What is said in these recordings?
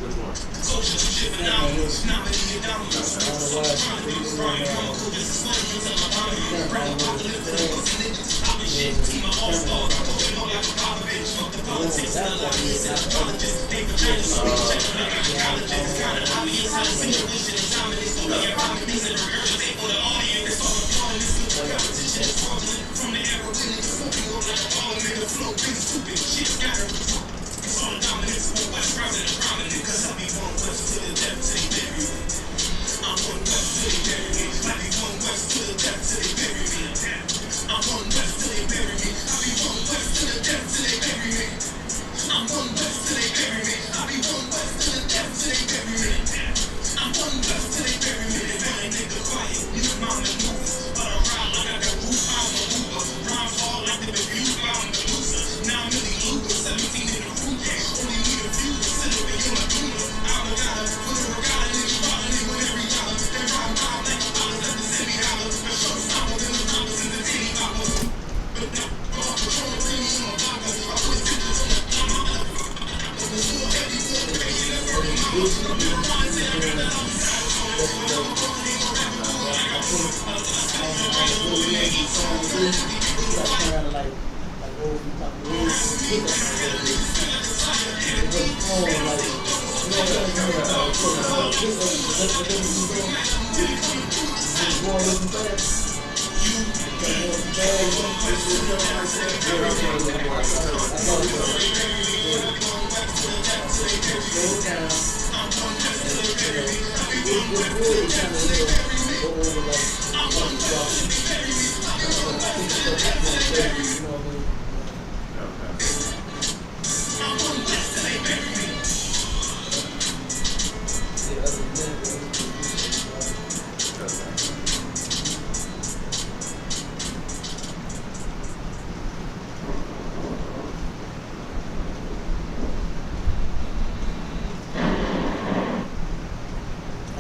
Which one?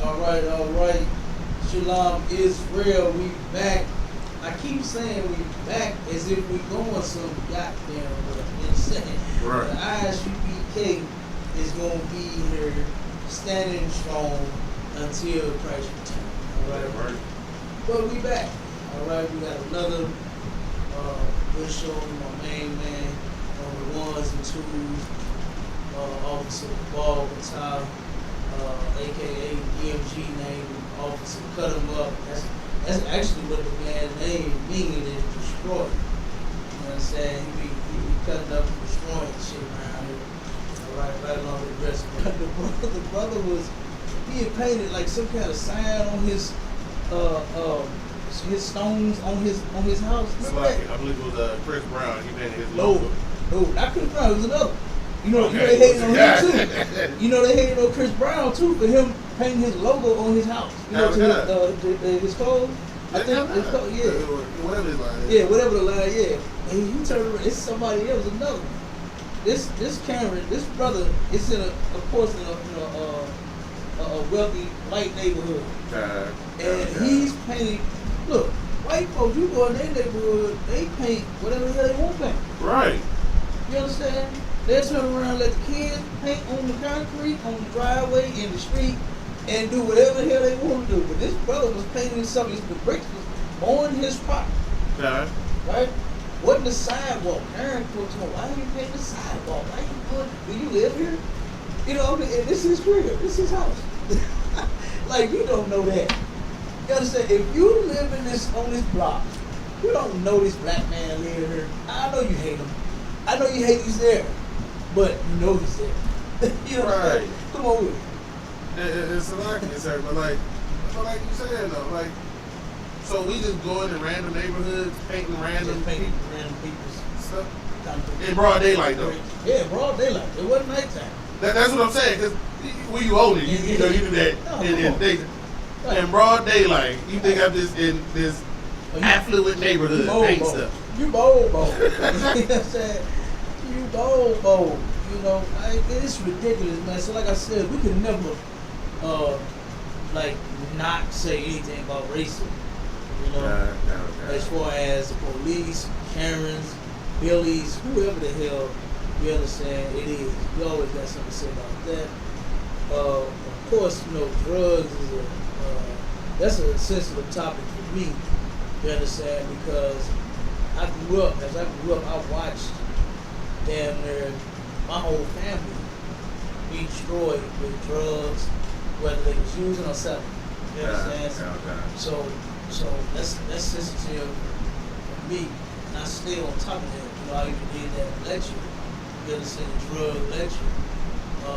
All right. Shalom Israel, we back. I keep saying we back as if we going some goddamn insane. Right. The ISUPK is going to be here standing strong until Christ returns. All right. Right. But we back. All right. We got another good show. My main man on the ones and twos, Officer Ball Batal. AKA DMG name, Officer Cut Him Up. That's actually what the man's name means, is destroy. You know what I'm saying? He be cutting up and destroying shit around here. Right along with the rest of it. The brother was, he had painted like some kind of sign on his stones on his house. Like, I believe it was Chris Brown. He painted his logo. No, not Chris Brown. It was another. You know they hated on him too. You know they hated on Chris Brown too for him painting his logo on his house. You know, to his clothes. I think it's called, yeah. Whatever his line is. Yeah, whatever the line, yeah. And you turn around, it's somebody else, another one. This Cameron, this brother, it's in of course in a wealthy white neighborhood. And he's painting. Look, white folks, you go in their neighborhood, they paint whatever the hell they want to paint. Right. You understand? They'll turn around and let the kids paint on the concrete, on the driveway, in the street, and do whatever the hell they want to do. But this brother was painting something, the bricks was on his property. Right? Wasn't the sidewalk. Aaron told him, why are you painting the sidewalk? Why you do you live here? You know, and this is his crib. This is his house. Like, you don't know that. You understand? If you live in on this block, you don't know this black man live here. I know you hate him. I know you hate he's there. But you know he's there. You know what I'm saying? Come on with it. It's a lot, sir. But like you said though, like, so we just go into random neighborhoods, painting random people's stuff in broad daylight though. Yeah, broad daylight. It wasn't nighttime. That's what I'm saying. Cause when you older, you know you do that in broad daylight. You think I'm just in this affluent neighborhood painting stuff. You bold. You know what I'm saying? You bold. You know, it's ridiculous, man. So like I said, we can never not say anything about racism. You know, as far as the police, Karens, Billies, whoever the hell, you understand, it is. We always got something to say about that. Of course, drugs is that's a sensitive topic for me. You understand? Because as I grew up, I watched damn near my whole family be destroyed with drugs, whether they was using or selling. You understand? So that's sensitive for me, and I stay on top of that. I even did that lecture. You understand? The drug lecture a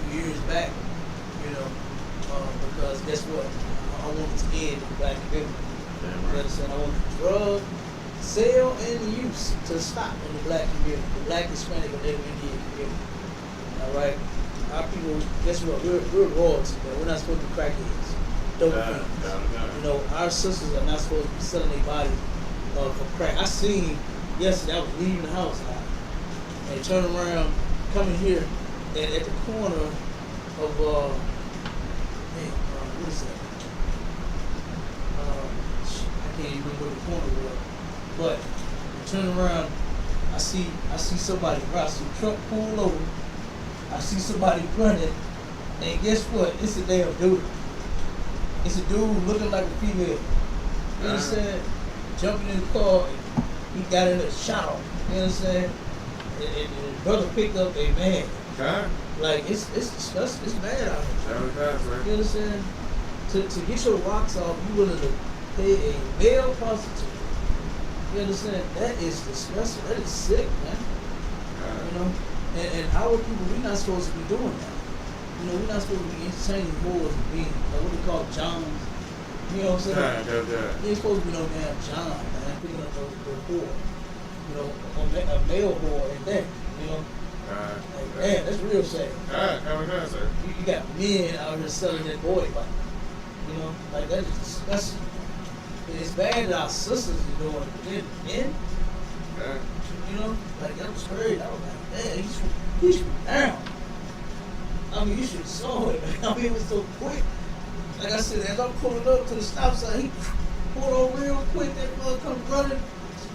few years back. Because guess what? I wanted to end the black community. You understand? I want the drug sale and the use to stop in the black community, the black, Hispanic, and Native Indian community. All right? Our people, guess what? We're royalty, man. We're not supposed to be crackheads. Dope fiends. Our sisters are not supposed to be selling their bodies for crack. I seen yesterday, I was leaving the house and turn around, coming here, and at the corner of, what is that? I can't even remember what the corner was. But I turn around, I see somebody, I see a truck pull over, I see somebody running, and guess what? It's a damn dude. It's a dude looking like a female. You understand? Jumping in the car, and he got in a shower. You understand? And the brother picked up a man. Like it's disgusting. It's bad out here. You understand? To get your rocks off, you willing to pay a male prostitute. You understand? That is disgusting. That is sick, man. And our people, we're not supposed to be doing that. We're not supposed to be entertaining whores and being what they call Johns. You know what I'm saying? You ain't supposed to be no damn John, man. Picking up the whore. A male whore and that. Like, man, that's real sad. Sir. You got men out here selling that boy body. Like that is disgusting. It's bad that our sisters are doing it. Men, like that was crazy. I was like, man, he's from down. I mean, you should have saw it, man. I mean, it was so quick. Like I said, as I'm pulling up to the stop sign, he pulled over real quick. That mother come running,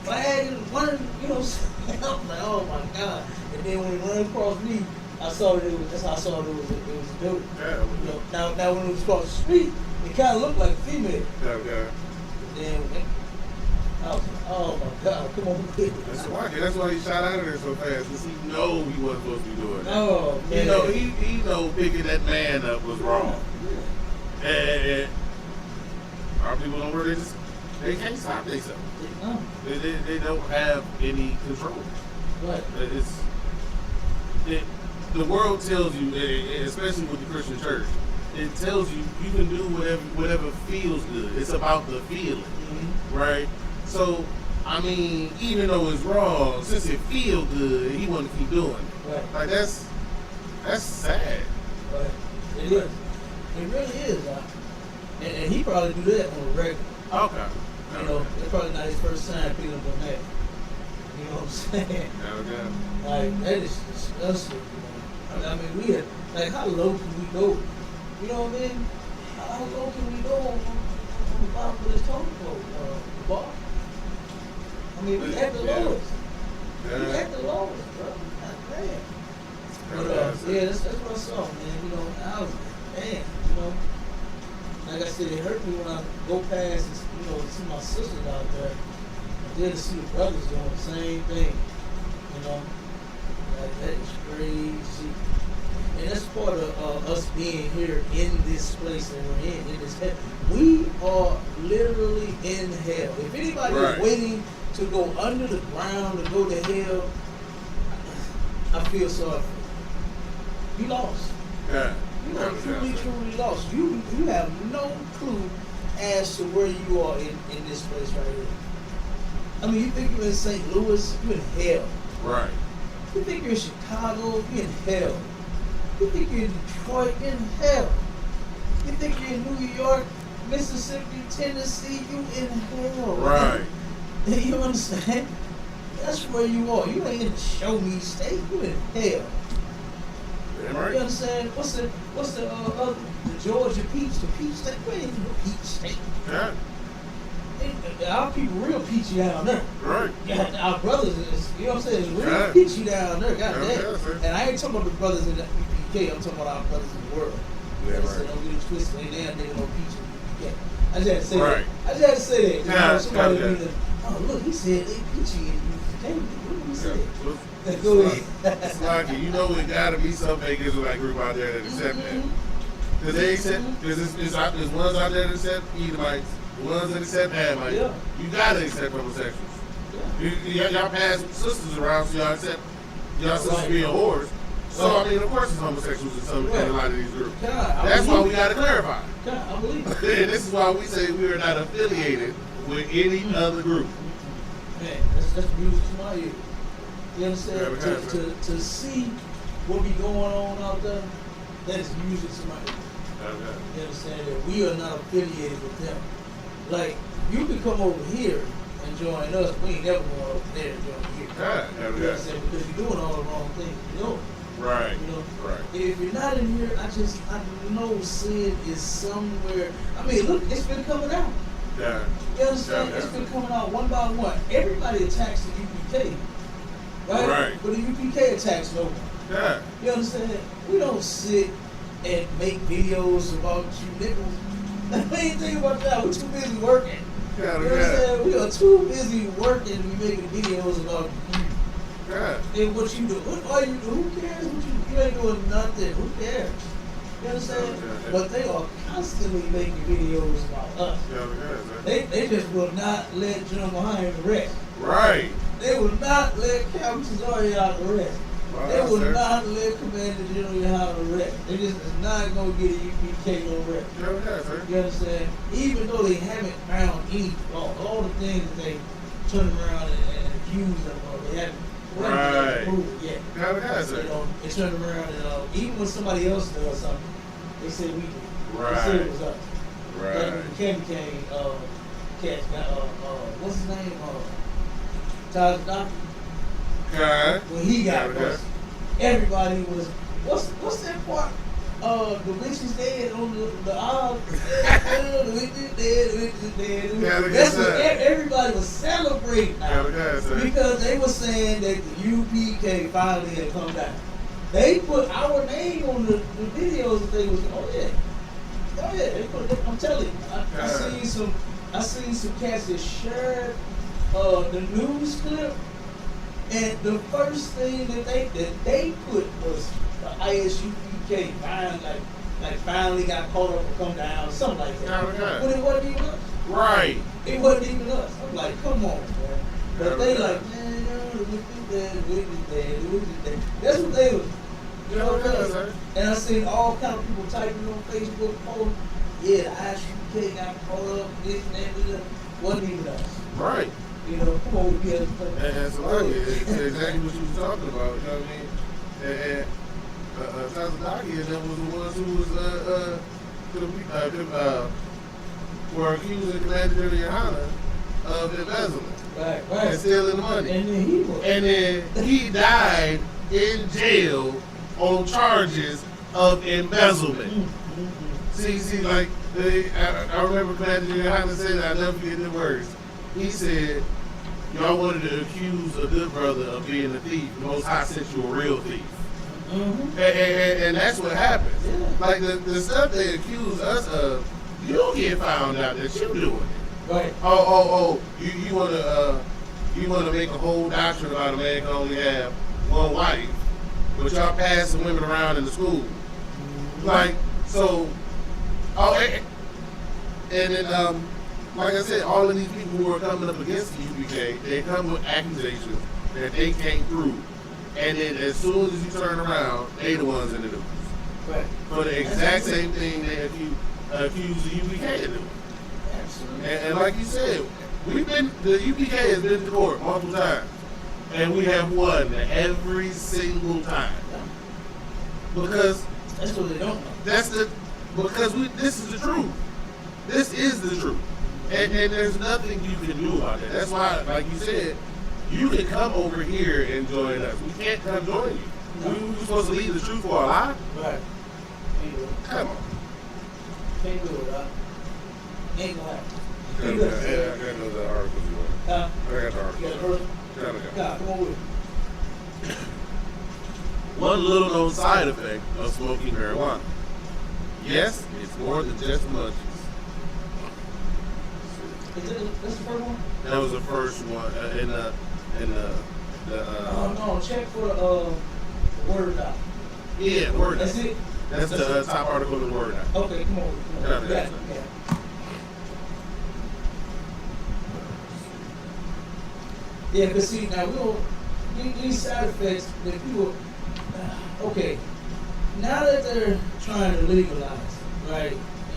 flagging, running. I was like, oh my God. And then when he ran across me, I saw that that's how I saw it was a dude. Now when it was across the street, it kind of looked like a female. Then I was like, oh my God, come on, quick. That's why he shot out of there so fast, because he know he wasn't supposed to be doing that. Oh, man. He know picking that man up was wrong. And our people don't really they can't stop themselves. No. They don't have any control. Right. The world tells you, especially with the Christian church, it tells you you can do whatever feels good. It's about the feeling, right? So, I mean, even though it's wrong, since it feels good, he want to keep doing it. Right. Like that's sad. Right. It is. It really is. And he probably do that on a regular. Okay. It's probably not his first time picking up a man. You know what I'm saying? Okay. Like, that is disgusting. I mean, we had, like, how low can we go? You know what I mean? How low can we go on the bottom of this totem pole, the bar? I mean, we at the lowest. We at the lowest, bro. Man. But, that's what I saw, man. I was like, man, like I said, it hurt me when I go past and, see my sisters out there. And then to see the brothers doing the same thing. Like, that is crazy. And that's part of us being here in this place that we're in this hell. We are literally in hell. If anybody is waiting to go under the ground to go to hell, I feel sorry for you. You lost. Yeah. You are truly lost. You have no clue as to where you are in this place right here. I mean, you think you're in St. Louis, you're in hell. Right. You think you're in Chicago, you're in hell. You think you're in Detroit, you're in hell. You think you're in New York, Mississippi, Tennessee, you in hell. Right. You understand? That's where you are. You ain't in the show me state, you in hell. Right. You understand? What's the Georgia peach? The peach state? We ain't in the peach state. Yeah. Our people real peachy down there. Right. Yeah, our brothers is, you know what I'm saying, it's real peachy down there. God damn. And I ain't talking about the brothers in the UPK. I'm talking about our brothers in the world. Yeah, I right. said, don't get it twisted. Ain't damn nigga no peach in UPK. I just had to say Right. that. I just had to say that. You know, somebody yeah. reading, oh look, he said they peachy in UPK. What did he say? Yeah. Go ahead. It's like you know it gotta be some fake Israelite group out there that accept that. Because they accept, because there's ones out there that accept Edomites, ones that accept Hamites. Yeah. You gotta accept homosexuals. Yeah. Y'all pass sisters around, so y'all accept y'all sisters being whores. So I mean, of course, it's homosexuals in a lot of these groups. That's why we gotta clarify. I believe it. And this is why we say we are not affiliated with any other group. Man, that's music to my ear. You understand? Yeah, to see what be going on out there, that is music to my ear. Okay. You understand that we are not affiliated with them. Like, you can come over here and join us. We ain't never going over there and join here. You understand? Because you're doing all the wrong things. You know? Right. You know? Right. If you're not in here, I know sin is somewhere. I mean, look, it's been coming out. Yeah. You understand? It's been coming out one by one. Everybody attacks the UPK. Right? But the UPK attacks no one. Yeah. You understand? We don't sit and make videos about you nickels. We ain't thinking about that. We're too busy working. You understand? We are too busy working to be making videos about you. Yeah. And what you do. What are you doing? Who cares? You ain't doing nothing. Who cares? You understand? But they are constantly making videos about us. They just will not let General Hines rest. Right. They will not let Captain Cesario rest. They will not let Commander General Yohana rest. They just is not going to get a UPK no rest. You understand? Even though they haven't found any flaw, all the things that they turn around and accuse them of, they haven't proved it yet. You know, they turn around and even when somebody else does something, they say we did. They say it was us. Like when the candy cane catch what's his name? Taj Doctor. When he got busted, everybody was what's that part? The witch is dead on the aisle. The witch is dead. The witch is dead. That's what everybody was celebrating because they were saying that the UPK finally had come down. They put our name on the videos that they was. Oh yeah. They put. I'm telling you, I seen some cats that shared the news clip. And the first thing that they put was the ISUPK finally got caught up and come down, something like that. But it wasn't even us. Right. It wasn't even us. I'm like, come on, man. But they like, man, the witch is dead. That's what they was. You know what I'm saying? And I seen all kind of people typing on Facebook, oh, yeah, the ISUPK got caught up, this and that. Wasn't even us. Right. You know, come on, we Absolutely. It's exactly what you was talking about. You know what I mean? And Tazadaki and them was the ones who were accusing Commander Yohana of embezzlement. Right. And stealing the money. And then he died in jail on charges of embezzlement. See, like, I remember Commander Yohana said, I'll never forget the words. He said, y'all wanted to accuse a good brother of being a thief. The Most High sent you a real thief. And that's what happens. Yeah. Like the stuff they accuse us of, you'll get found out that you're doing it. Right. You want to make a whole doctrine about a man can only have one wife, but y'all passing women around in the school. Like, so, and then, like I said, all of these people who are coming up against the UPK, they come with accusations that they can't prove. And then as soon as you turn around, they the ones in the news. Right. For the exact same thing they accuse the UPK of doing. Absolutely. And like you said, the UPK has been to court multiple times. And we have won every single time. Because that's what they don't know. This is the truth. This is the truth. And there's nothing you can do about that. That's why, like you said, you can come over here and join us. We can't come join you. No. We're supposed to leave the truth for a lie? Right. Come on. Can't do it, huh? Ain't gonna happen. I got the article you want. I got the article. You got the article? Come on with it. One little known side effect of smoking marijuana. Yes, it's more than just munchies. That's the first one? That was the first one in the no, check for the Word doc. Yeah, Word doc. That's it? That's the top article in the Word doc. Okay, come on. Yeah. Yeah, because see, now we don't, these side effects that people, okay, now that they're trying to legalize, right,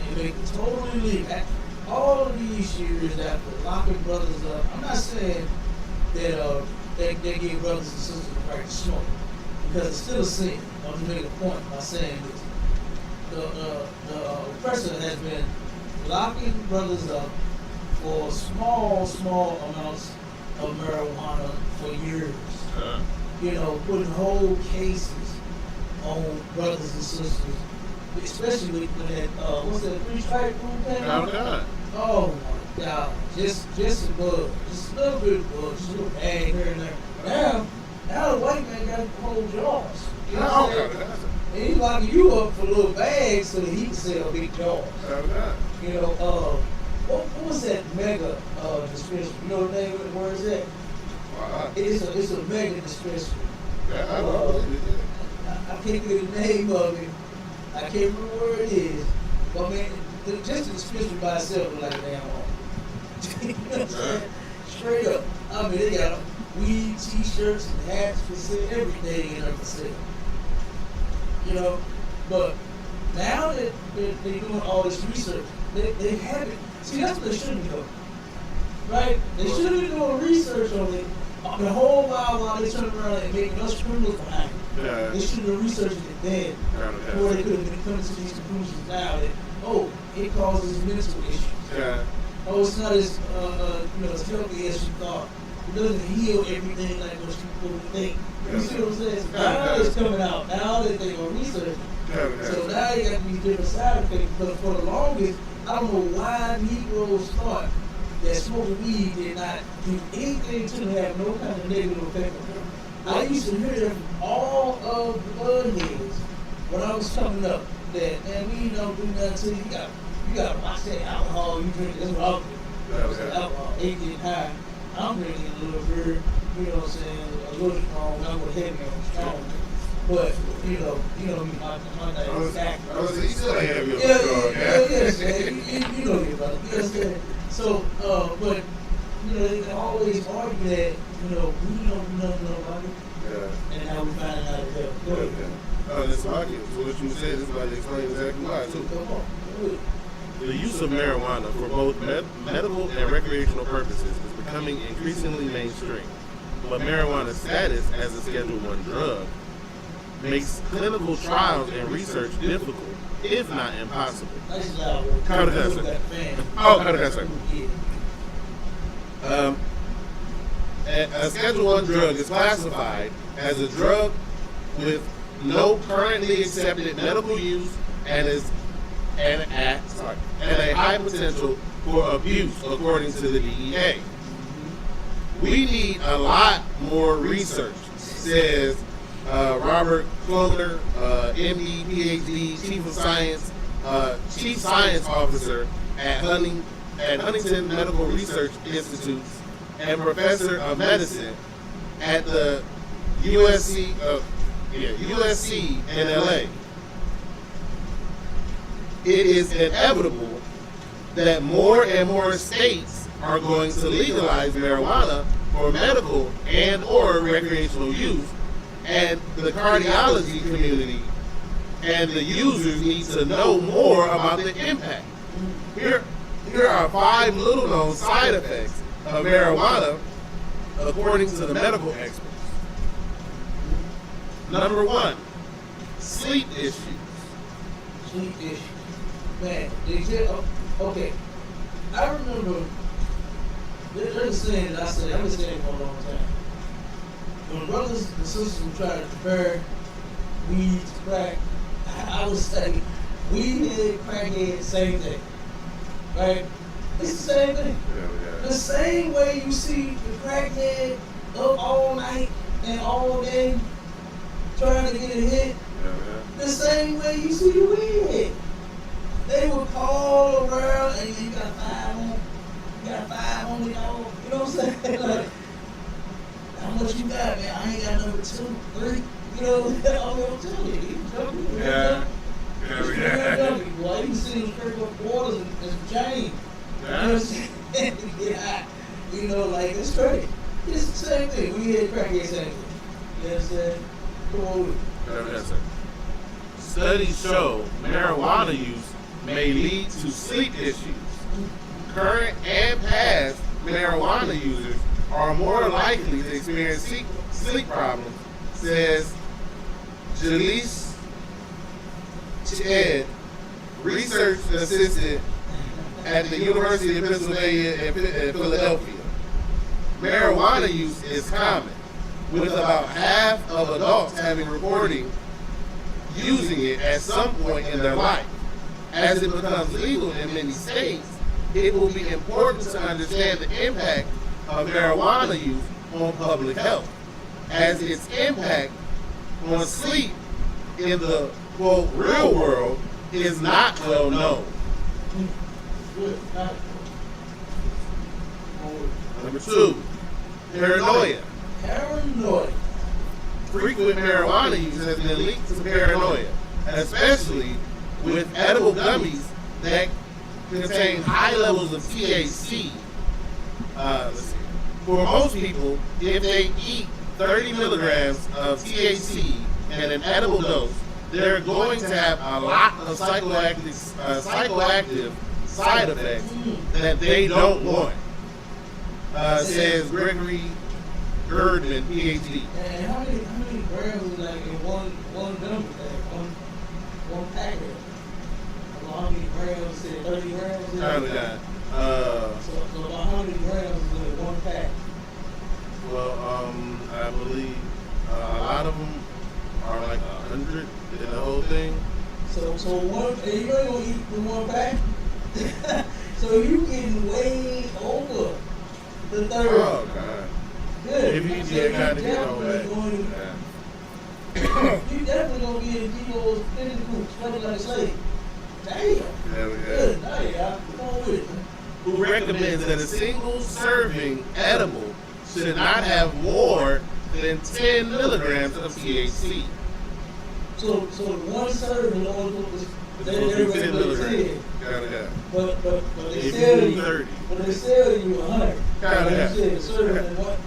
and make it totally legal, all of these years after locking brothers up, I'm not saying that they give brothers and sisters the right to smoke, because it's still a sin. I'm just making a point by saying this. The oppressor has been locking brothers up for small amounts of marijuana for years. You know, putting whole cases on brothers and sisters, especially when that what's that 3-strike rule came out? Oh God! Oh my God! Just a bug, just a little bit of bug, just a little bag here and there. Now the white man got whole jars. You know what I'm saying? And he's locking you up for little bags so that he can sell big jars. You know, what was that mega dispensary? You know the name of it? Where is that? It's a mega dispensary. I can't get the name of it. I can't remember where it is. But man, just the dispensary by itself is like a damn home. You know what I'm saying? Straight up. I mean, they got weed, t-shirts, and hats for sale, everything in there for sale. You know, but now that they're doing all this research, they haven't. See, that's what they should be doing, right? They should be doing research on it the whole while they turn around and making us criminals behind it. Yeah. They should have researched it then, before they could have been coming to these conclusions now that, oh, it causes mental issues. Yeah. Oh, it's not as as healthy as you thought. It doesn't heal everything like what people think. You see what I'm saying? So now it's coming out. Now that they're going to research it. So now you got these different side effects. But for the longest, I don't know why Negroes thought that smoking weed did not do anything to them, have no kind of negative effect on them. I used to hear them from all of the bud-heads when I was coming up that, man, weed don't do nothing to you. You got to watch that alcohol you drink. That's what I'm drinking. Alcohol, 8 getting high. I'm drinking a little bit, you know what I'm saying, a little strong, not with heavy on strong. But, you know, my name is back. You still ain't heavy on Yeah, strong, you know your brother. You understand? So, but, you know, they always argue that, you know, we don't do nothing to nobody. Yeah. And now we find out that they're good. That's why. So what you said is about to explain exactly why, too. Come on. The use of marijuana for both medical and recreational purposes is becoming increasingly mainstream, but marijuana's status as a Schedule I drug makes clinical trials and research difficult, if not impossible. Cut it that, sir. Oh, cut it that, sir. A Schedule I drug is classified as a drug with no currently accepted medical use and a high potential for abuse, according to the DEA. We need a lot more research, says Robert Kloner, MD, PhD, Chief Science Officer at Huntington Medical Research Institute and Professor of Medicine at the USC in LA. It is inevitable that more and more states are going to legalize marijuana for medical and or recreational use, and the cardiology community and the users need to know more about the impact. Here are 5 little known side effects of marijuana according to the medical experts. Number 1, sleep issues. Sleep issues. Man, okay. I remember there's a saying that I've been saying for a long time. When brothers and sisters would try to compare weed to crack, I would say weed and crackhead, same thing. Right? It's the same thing. Yeah. The same way you see the crackhead up all night and all day trying to get a hit. The same way you see the weed. They would call around and you got 5 on. You got 5 on me, dog. You know what I'm saying? Like, how much you got, man? I ain't got number 2, 3. You know, I'm telling you, you jumping. Yeah. Boy, you can see them straight up quarters and some change. You know what I'm saying? Yeah. You know, like, it's straight. It's the same thing. We had crackhead same thing. You know what I'm saying? Come on with it. Studies show marijuana use may lead to sleep issues. Current and past marijuana users are more likely to experience sleep problems, says Jalise Ed, research assistant at the University of Pennsylvania in Philadelphia. Marijuana use is common, with about half of adults having reporting using it at some point in their life. As it becomes legal in many states, it will be important to understand the impact of marijuana use on public health, as its impact on sleep in the, quote, real world is not well known. Number 2, paranoia. Paranoia. Frequent marijuana use has been linked to paranoia, especially with edible gummies that contain high levels of THC. Let's see. For most people, if they eat 30 milligrams of THC in an edible dose, they're going to have a lot of psychoactive side effects that they don't want, says Gregory Erdman, PhD. And how many grams like in one gum pack, one packet? How many grams? Say 30 grams. So about how many grams is in one pack? Well, I believe a lot of them are like 100 in the whole thing. So one, and you ain't gonna eat the one pack. So you getting way over the 30. Oh God. Good. If you did kind of get on that. You definitely gonna be in G.O.'s fitness group, sweating like a slave. Damn. Good night, y'all. Come on with it, man. Who recommends that a single serving edible should not have more than 10 milligrams of THC. So one serving only was They're 10 milligrams. But they If sell you do you 30. But they sell you 100. Yeah. Serving in what?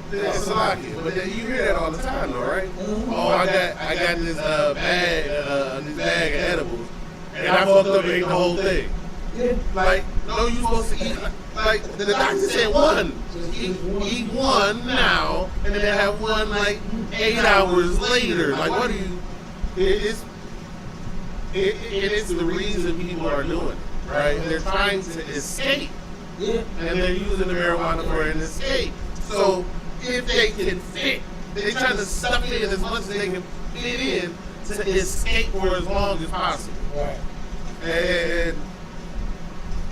It's a lot, but you hear that all the time, though, right? Mm-hmm. Oh, I got this bag of edibles, and I fucked up and ate the whole thing. Yeah. Like, no, you supposed to eat. Like the doctor said, one. Eat one now, and then have one like 8 hours later. Like, what do you? It's the reason people are doing it, right? They're trying to escape, Yeah. and they're using the marijuana for an escape. So if they can fit, they're trying to stuff in as much as they can fit in to escape for as long as possible. Right.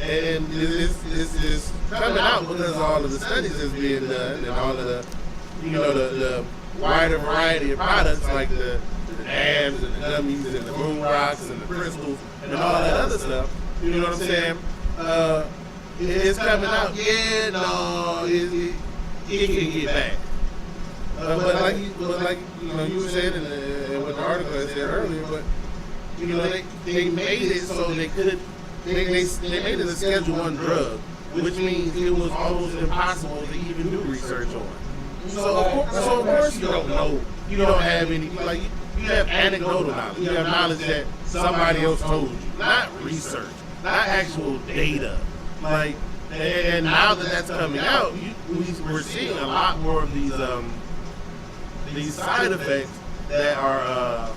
And this is coming out because of all of the studies that's being done and all of the, the wider variety of products like the dabs and the gummies and the boom rocks and the crystals and all that other stuff. You know what I'm saying? It's coming out. Yeah, no, it can get bad. But like you were saying in what the article I said earlier, but they made it so they could. They made it a Schedule 1 drug, which means it was almost impossible to even do research on. So of course you don't know. You don't have any, like, you have anecdotal knowledge. You have knowledge that somebody else told you, not research, not actual data. Like, and now that that's coming out, we're seeing a lot more of these side effects that are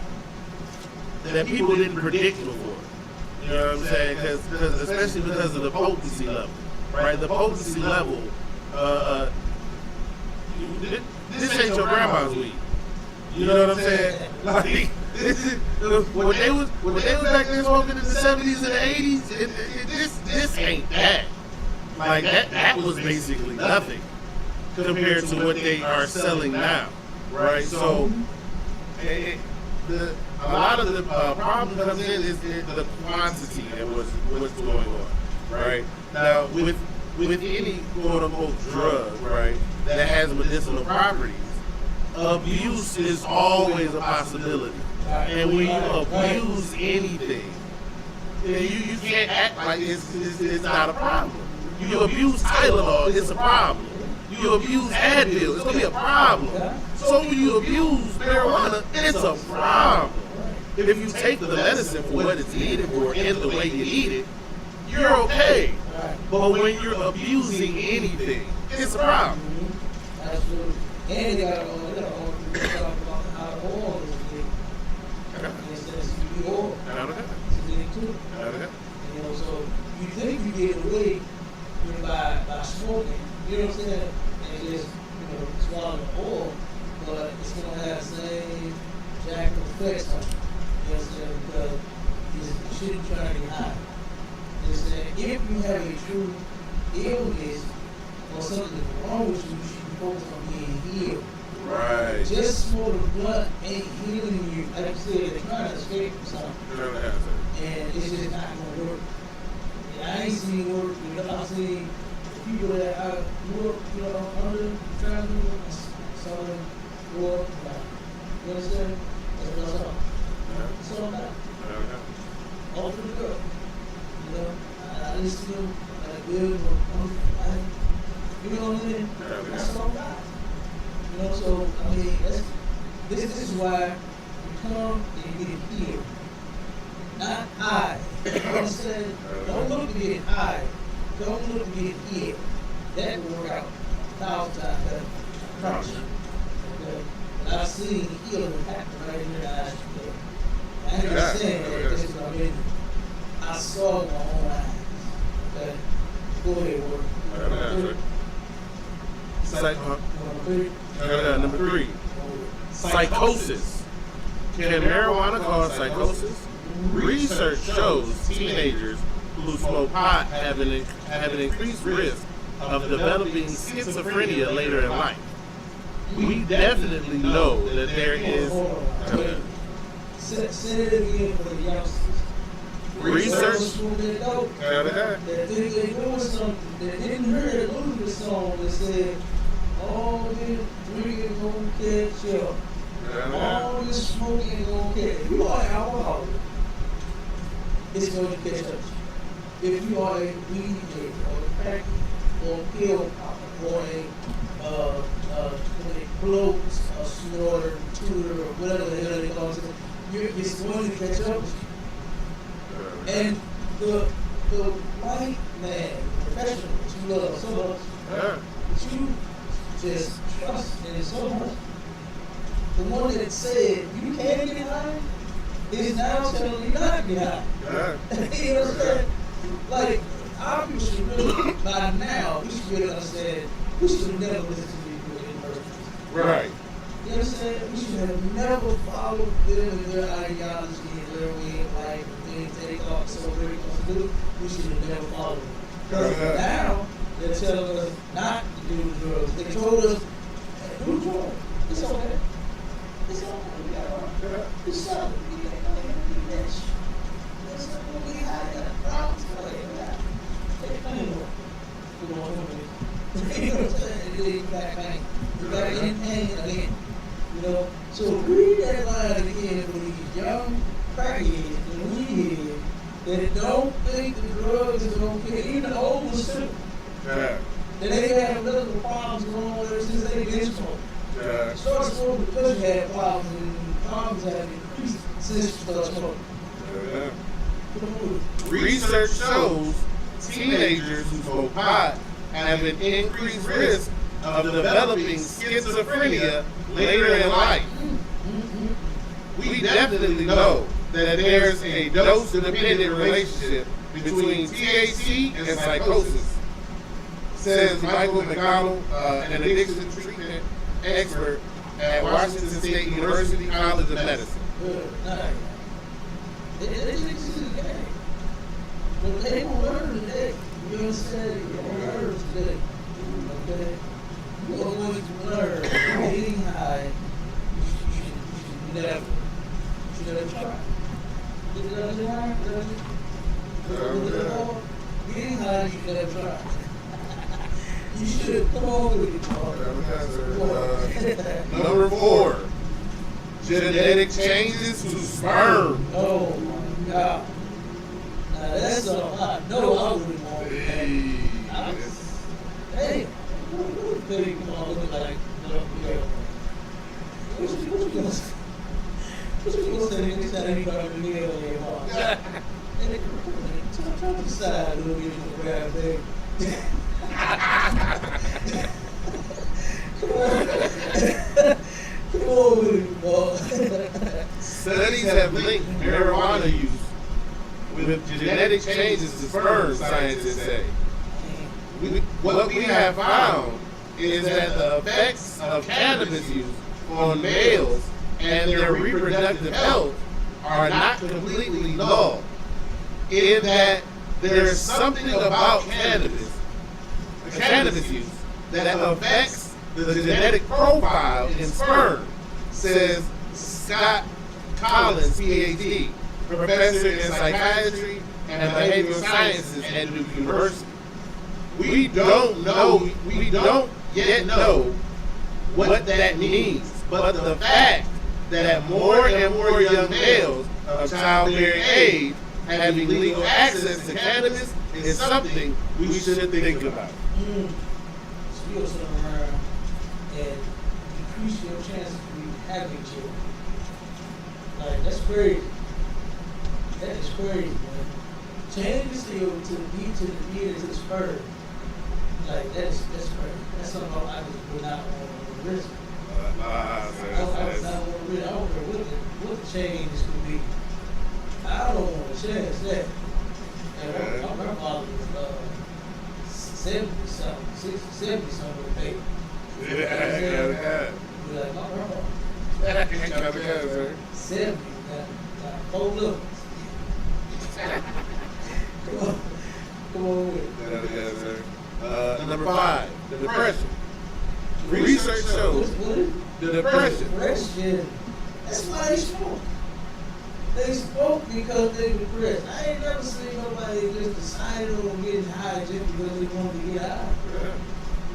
that people didn't predict before. You know what I'm saying? Because especially because of the potency level, right? The potency level. This ain't your grandma's weed. You know what I'm saying? Like, this is when they was back there smoking in the 70s and the 80s. This ain't that. Like that was basically nothing compared to what they are selling now, right? So A lot of the problem comes in is the quantity that what's going on, right? Now, with any quote unquote drug, right, that has medicinal properties, abuse is always a possibility. And when you abuse anything, you can't act like it's not a problem. You abuse Tylenol, it's a problem. You abuse Advil, it's gonna be a problem. So when you abuse marijuana, it's a problem. If you take the medicine for what it's needed for and the way you eat it, you're okay. But when you're abusing anything, it's a problem. Absolutely. And they got out of oil. It's oil. You know, so you think you get away by smoking, you know what I'm saying? And just, swallow the oil, but it's going to have the same jack effects on you. You know what I'm saying? Because you shouldn't try to get high. You know what I'm saying? If you have a true illness or something wrong with you, you should be focused on being healed. Right. Just smoke the blunt ain't healing you. Like I said, they're trying to escape from something. And it's just not going to work. I ain't seen work. I've seen people that I work, under trying to do selling work. You understand? That's what I'm talking. So I'm not. All for the girl. I listen to them. I build. You know what I mean? That's what I'm about. So I mean, this is why you come and you get healed. Not high. You understand? Don't look to get high. Don't look to get healed. That will work out 1,000 times better. I promise you. Okay? But I've seen healing happen right in your eyes today. I ain't just saying that this is what I've been. I saw it with my own eyes. Okay? Go ahead, work. Number 3. Psychosis. Can marijuana cause psychosis? Research shows teenagers who smoke pot have an increased risk of developing schizophrenia later in life. We definitely know that there is Say it again for the youngsters. research. That think they doing something. They didn't hear the Luther song that said, all this drinking gonna catch up. All this smoking gonna catch up. If you are an alcoholic, it's going to catch up. If you are a weed addict or a crack or a pill popper or a bloat, a snorter, tutor, or whatever the hell they call it, it's going to catch up with you. And the white man, the professional that you love so much, that you just trust in so much, the one that said you can't get high is now telling you not to get high. You know what I'm saying? Like, our people should really, by now, we should really understand, we should have never listened to these people in person. Right. You know what I'm saying? We should have never followed them and their ideology and their way of life and things they thought so very close to do. We should have never followed them. Because now, they're telling us not to do drugs. They told us, do drugs. It's okay. It's okay. We got to do something. We got to be rich. There's something we had that problems for it. They claim it. We don't want to do it. You know what I'm saying? They got pain. We got in pain again. So read that line again for these young crackheads and weedheads that don't think the drugs is going to kill. Even the old ones too. That they have medical problems going on ever since they've been smoking. Start smoking because you had problems, and problems have increased since you started smoking. Research shows teenagers who smoke pot have an increased risk of developing schizophrenia later in life. We definitely know that there's a dose-dependent relationship between THC and psychosis, says Michael McDonald, an addiction treatment expert at Washington State University College of Medicine. They think this is a game. But they will learn today. You know what I'm saying? They will learn today. Okay? You are going to learn getting high. You should You never tried. You never tried? Getting high, you never tried. You should come on with it, Number 4. Genetic changes to sperm. Oh my God. Now that's a lot. No, I wouldn't want it. Hey, what do you want to look like? What you gonna say? What you gonna say next time you got a meal in your mouth? And it turn to the side a little bit and grab baby. Come on with it, boy. Studies have linked marijuana use with genetic changes to sperm, scientists say. What we have found is that the effects of cannabis use on males and their reproductive health are not completely null, in that there's something about cannabis use that affects the genetic profile in sperm, says Scott Collins, PhD, professor in psychiatry and behavioral sciences at Duke University. We don't yet know what that means, but the fact that more and more young males of childbearing age having legal access to cannabis is something we should think about. So you'll sit around and decrease your chances of having children. Like, that's crazy. That is crazy, man. Change the seal to the D to the D to the sperm. Like, that's crazy. That's something I just would not want to risk. I would not want to risk. I don't care what the change could be. I don't want to chance that. And my father was 70-something, 60-70-something with a baby. Yeah. Be like, my grandma. 70, got 4 little ones. Come on with it. Number 5, the depression. Research shows the depression. Depression. That's why they smoke. They smoke because they depressed. I ain't never seen nobody just decided on getting high just because they wanted to get high.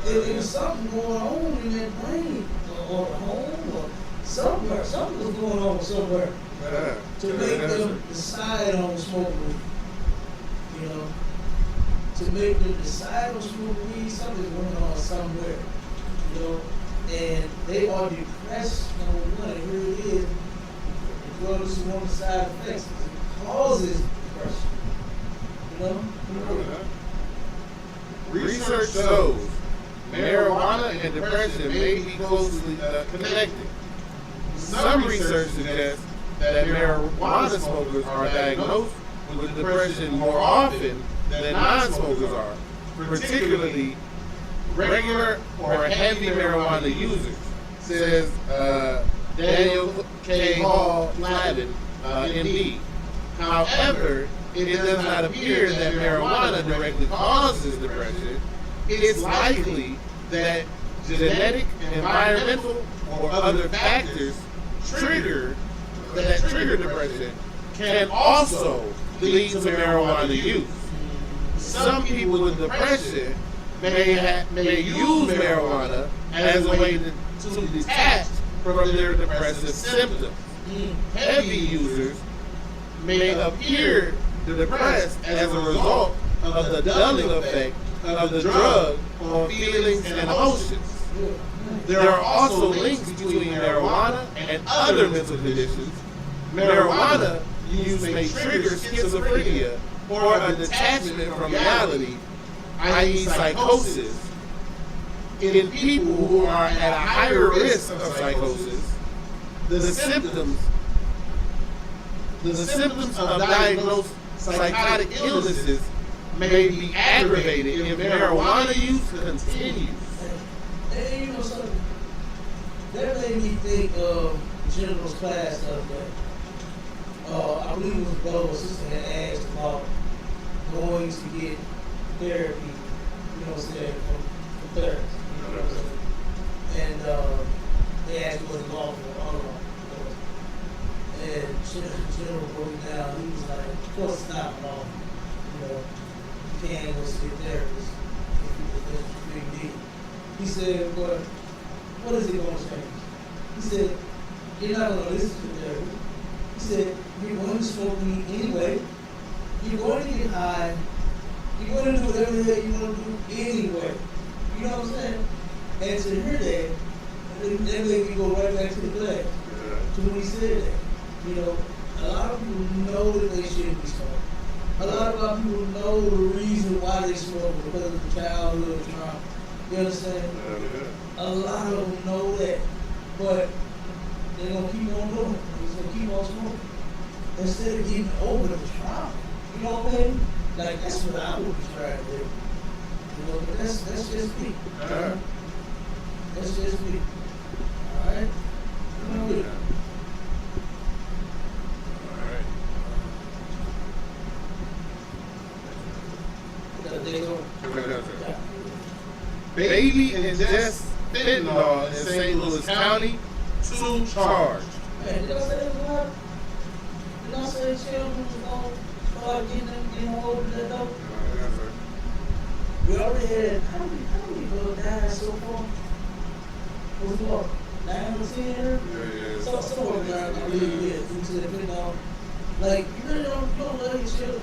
There's something going on in their brain or at home or somewhere. Something was going on somewhere to make them decide on smoking. You know, to make them decide on smoking weed, something's going on somewhere. You know, and they are depressed. Number one, and here it is. Well, this is one of the side effects. It causes depression. You know? Research shows marijuana and depression may be closely connected. Some research suggests that marijuana smokers are diagnosed with depression more often than non-smokers are, particularly regular or heavy marijuana users, says Daniel K. Hall Flavin, MD. However, it does not appear that marijuana directly causes depression. It's likely that genetic, environmental, or other factors trigger depression can also lead to marijuana use. Some people with depression may use marijuana as a way to detach from their depressive symptoms. Heavy users may appear depressed as a result of the dulling effect of the drug on feelings and emotions. There are also links between marijuana and other mental conditions. Marijuana use may trigger schizophrenia or a detachment from reality, i.e. psychosis. In people who are at a higher risk of psychosis, the symptoms of diagnosed psychotic illnesses may be aggravated if marijuana use continues. And you know something? That made me think of General's class the other day. I believe it was a brother or sister that asked about going to get therapy, you know what I'm saying, from therapy. And they asked was it lawful or unlawful. General broke down. He was like, of course it's not wrong. You know, you can't go see a therapist if you was just a big deal. He said, well, what is it going to change? He said, you're not going to listen to the therapist. He said, you're going to smoke weed anyway. You're going to get high. You're going to do whatever the hell you want to do anyway. You know what I'm saying? And to hear that made me go right back to the class. To when he said that. You know, a lot of people know that they shouldn't be smoking. A lot of people know the reason why they smoke because of the childhood trauma. You understand? A lot of them know that. But they're going to keep on doing it. They're just going to keep on smoking. Instead of getting over the trauma. You know what I mean? Like, that's what I would be trying to do. You know, but that's just me. That's just me. Alright? Come on with it. Baby ingests fentanyl in St. Louis County, 2 charged. Man, did I say that was loud? Did I say children was going to start getting hold of that dope? We already had, how many people died so far? Was it what, 9 or 10? Yeah. So, somewhere around, I believe it is. Due to the fentanyl. Like, you really don't love your children.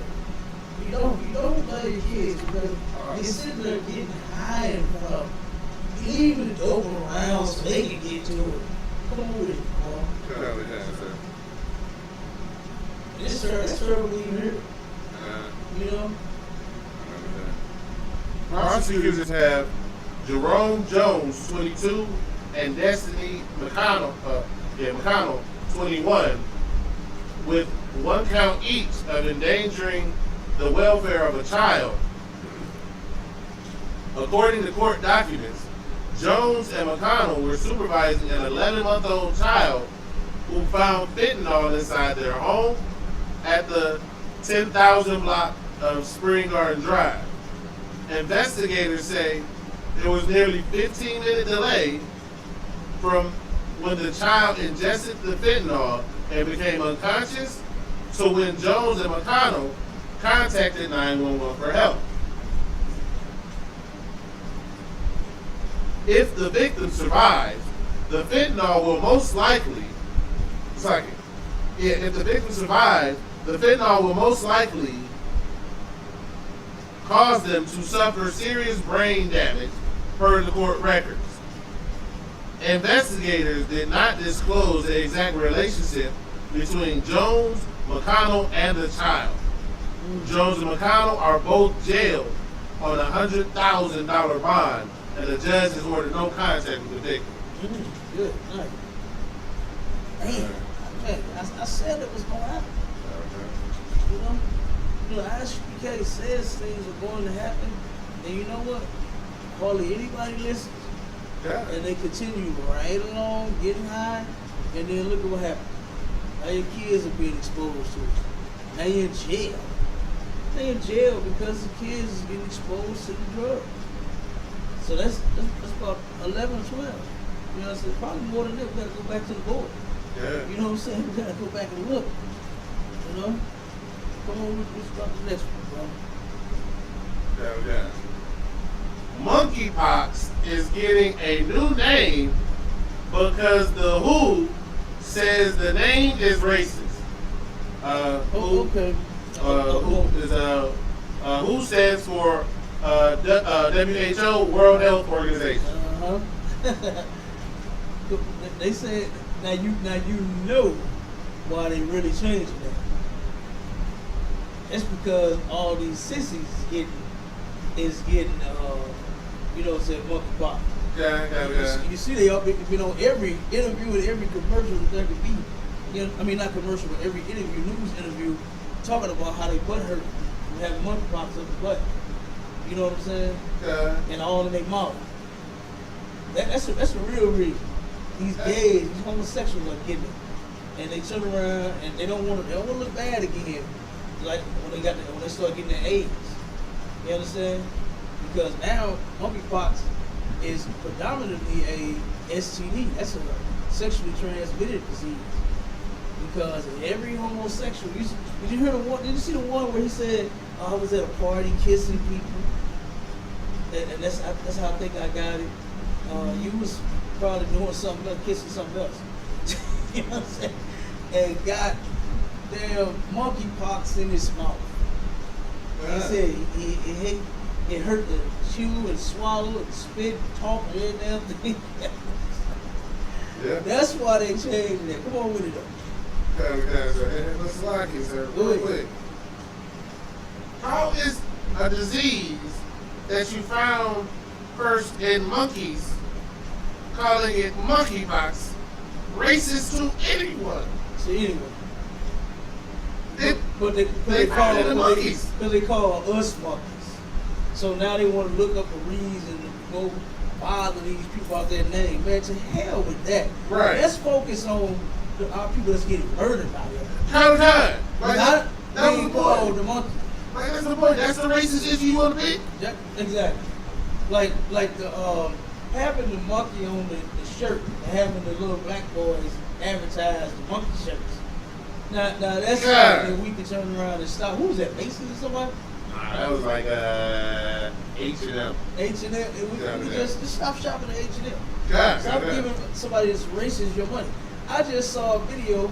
You don't love your kids because you're sitting there getting high in front of them. You leaving the dope around so they can get to it. Come on with it, bro. It's terrible even here. You know? Prosecutors have Jerome Jones, 22, and Destiny McConnell, 21, with 1 count each of endangering the welfare of a child. According to court documents, Jones and McConnell were supervising an 11-month-old child who found fentanyl inside their home at the 10,000 block of Spring Garden Drive. Investigators say there was nearly 15-minute delay from when the child ingested the fentanyl and became unconscious to when Jones and McConnell contacted 911 for help. If the victim survives, the fentanyl will most likely, if the victim survives, the fentanyl will most likely cause them to suffer serious brain damage per the court records. Investigators did not disclose the exact relationship between Jones, McConnell, and the child. Jones and McConnell are both jailed on a $100,000 bond, and the judge has ordered no contact with the victim. Good, nice. Damn, I said it was going to happen. You know, ISPK says things are going to happen, and you know what? Hardly anybody listens. Yeah. And they continue right along, getting high, and then look at what happened. Now your kids are being exposed to it. Now you're in jail. They're in jail because the kids is getting exposed to the drug. So that's about 11 or 12. You know what I'm saying? Probably more than that. We gotta go back to the board. Yeah. You know what I'm saying? We gotta go back and look. You know? Come on, let's start the next one, bro. Yeah. MonkeyPox is getting a new name because the WHO says the name is racist. Okay. WHO stands for WHO, World Health Organization. They said now you know why they really changing that. It's because all these sissies is getting you know, say monkeypox. Yeah. You see, they all been on every interview and every commercial that there could be. You know, I mean, not commercial, but every interview, news interview, talking about how they butt hurt from having monkeypox up the butt. You know what I'm saying? Yeah. And all in their mouth. That's a real reason. These gays, these homosexuals are getting it, and they turn around and they don't want to look bad again, like when they start getting the AIDS. You understand? Because now monkeypox is predominantly a STD. That's a sexually transmitted disease. because every homosexual. Did you hear the one? Did you see the one where he said, "I was at a party kissing people," and that's how I think I got it. You was probably doing something else, kissing something else. You know what I'm saying? And got damn monkeypox in his mouth. He said it hurt to chew and swallow and spit, talk, and every damn thing. Yeah. That's why they changed it. Come on with it though. Let's lock it, sir. Real quick. How is a disease that you found first in monkeys, calling it monkeypox, racist to anyone? To anyone. But they found it in monkeys. Because they call us monkeys. So now they want to look up a reason to go bother these people out their name. Man, to hell with that. Right. Let's focus on our people that's getting murdered out here. How time? Not that's being the point. called the monkey. Like, that's the point. That's the racist issue you want to pick? Yeah, exactly. Like the having the monkey on the shirt and having the little black boys advertise the monkey shirts. Now that's something we can turn around and stop. Who was that? Mason or somebody? That was like H&M. H&M. We just stop shopping at H&M. Stop giving somebody that's racist your money. I just saw a video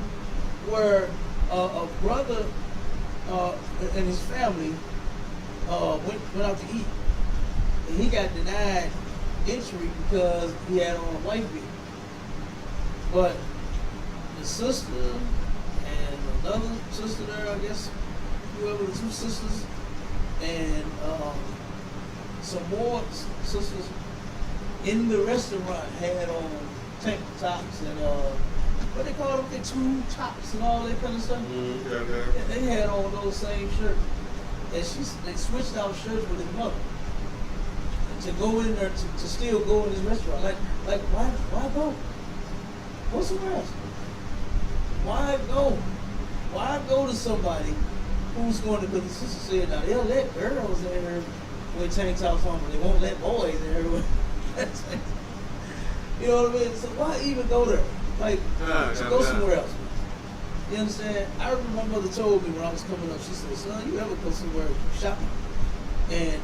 where a brother and his family went out to eat, and he got denied entry because he had on a wife beater. But the sister and another sister there, I guess, whoever the two sisters, and some more sisters in the restaurant had on tank tops and what they call them, the tube tops and all that kind of stuff. And they had on those same shirts. And they switched out shirts with his mother to go in there to still go in this restaurant. Like why go? Go somewhere else. Why go? Why go to somebody who's going to? Because the sister said now they'll let girls in here with tank tops on, but they won't let boys in here with tank tops. You know what I mean? So why even go there? Like, go somewhere else. You understand? I remember my mother told me when I was coming up, she said, son, you ever go somewhere shopping and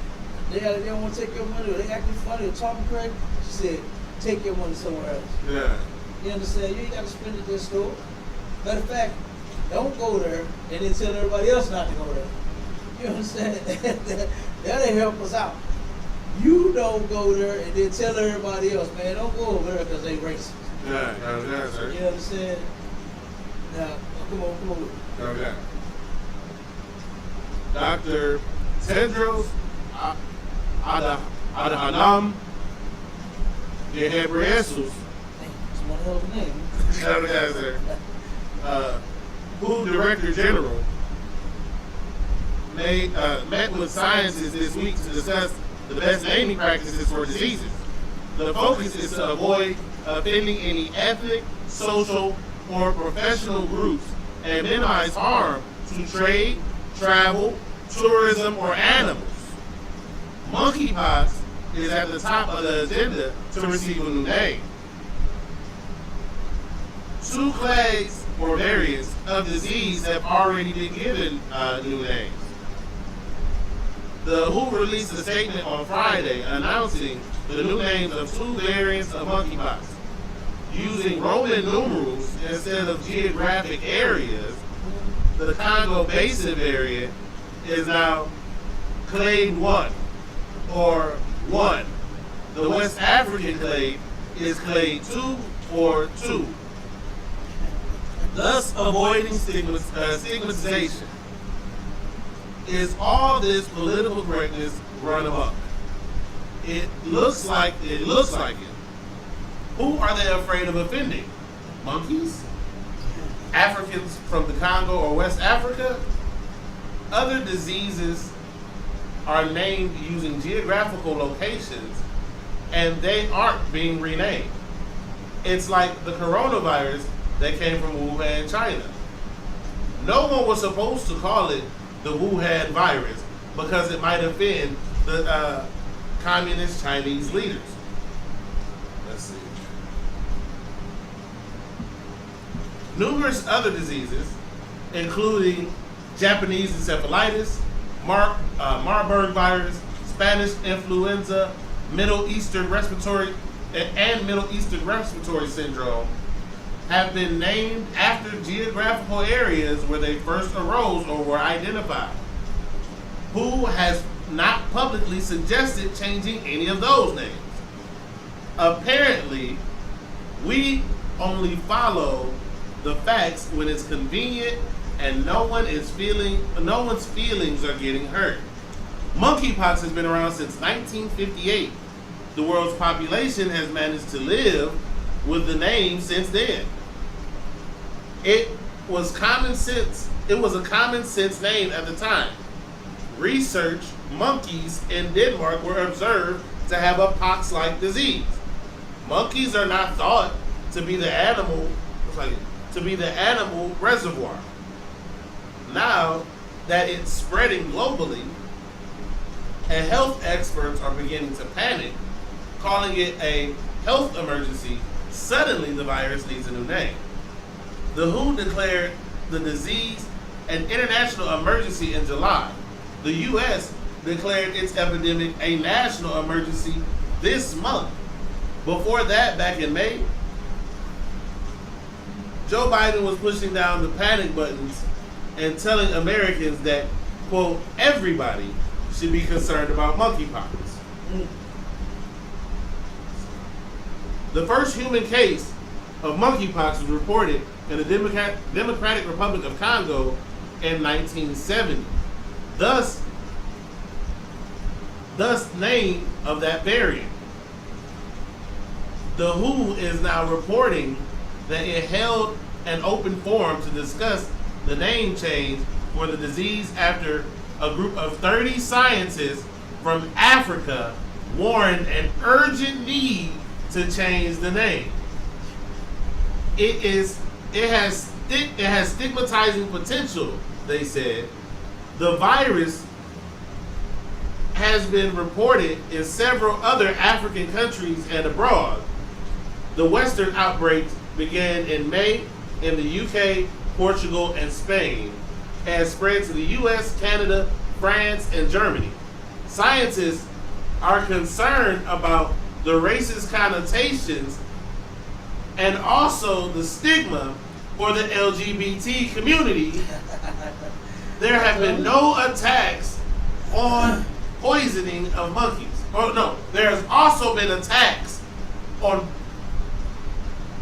they don't want to take your money, or they acting funny or talking crazy? She said, take your money somewhere else. Yeah. You understand? You ain't got to spend it at this store. Matter of fact, don't go there and then tell everybody else not to go there. You understand? That'll help us out. You don't go there and then tell everybody else, man, don't go over there because they racist. Yeah, sir. You understand? Now, come on. Okay. Dr. Tedros Adhanom Ghebreyesus. That's one hell of a name. Sir. WHO Director General met with scientists this week to discuss the best naming practices for diseases. The focus is to avoid offending any ethnic, social, or professional groups and minimize harm to trade, travel, tourism, or animals. Monkeypox is at the top of the agenda to receive a new name. 2 clades or variants of disease have already been given new names. The WHO released a statement on Friday announcing the new names of 2 variants of monkeypox. Using Roman numerals instead of geographic areas, the Congo Basin variant is now clade 1 or 1. The West African clade is clade 2 or 2. Thus avoiding stigmatization. Is all this political correctness run amok? It looks like it. Who are they afraid of offending? Monkeys? Africans from the Congo or West Africa? Other diseases are named using geographical locations and they aren't being renamed. It's like the coronavirus that came from Wuhan, China. No one was supposed to call it the Wuhan virus because it might offend the communist Chinese leaders. Let's see. Numerous other diseases, including Japanese encephalitis, Marburg virus, Spanish influenza, Middle Eastern respiratory syndrome, have been named after geographical areas where they first arose or were identified. WHO has not publicly suggested changing any of those names. Apparently, we only follow the facts when it's convenient and no one's feelings are getting hurt. Monkeypox has been around since 1958. The world's population has managed to live with the name since then. It was a common sense name at the time. Research monkeys in Denmark were observed to have a pox-like disease. Monkeys are not thought to be the animal reservoir. Now that it's spreading globally, and health experts are beginning to panic, calling it a health emergency, suddenly the virus needs a new name. The WHO declared the disease an international emergency in July. The U.S. declared its epidemic a national emergency this month. Before that, back in May, Joe Biden was pushing down the panic buttons and telling Americans that, quote, everybody should be concerned about monkeypox. The first human case of monkeypox was reported in the Democratic Republic of Congo in 1970. Thus name of that variant. The WHO is now reporting that it held an open forum to discuss the name change for the disease after a group of 30 scientists from Africa warned an urgent need to change the name. It has stigmatizing potential, they said. The virus has been reported in several other African countries and abroad. The Western outbreak began in May in the UK, Portugal, and Spain, and has spread to the US, Canada, France, and Germany. Scientists are concerned about the racist connotations and also the stigma for the LGBT community. There have been no attacks on poisoning of monkeys. Oh no, there has also been attacks on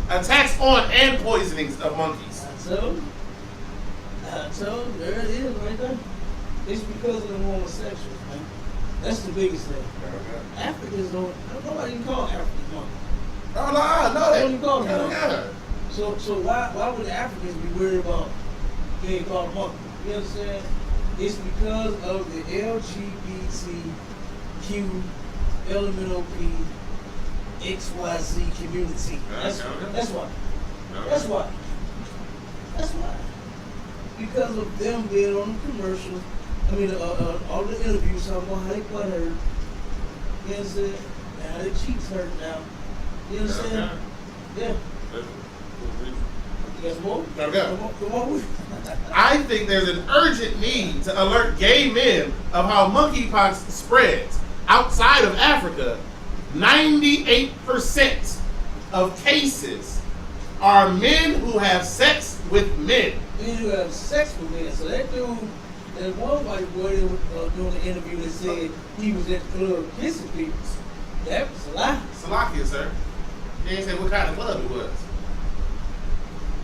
and poisonings of monkeys. I told you, there it is right there. It's because of the homosexuals, man. That's the biggest thing. Africans don't, nobody even call Africans monkeys. No, They don't even call them monkeys. So why would the Africans be worried about being called monkeys? You understand? It's because of the LGBTQ, LMNOP, XYZ community. That's why. That's why. That's why. Because of them being on the commercials, all the interviews talking about how they butt hurt. You understand? And how their cheeks hurt now. You understand? Yeah. You got some more? Come on with it. I think there's an urgent need to alert gay men of how monkeypox spreads. Outside of Africa, 98% of cases are men who have sex with men. Men who have sex with men. So that dude, that one white boy that was doing the interview that said he was at the club kissing people. That was a lie. Salakia, sir. He didn't say what kind of club it was.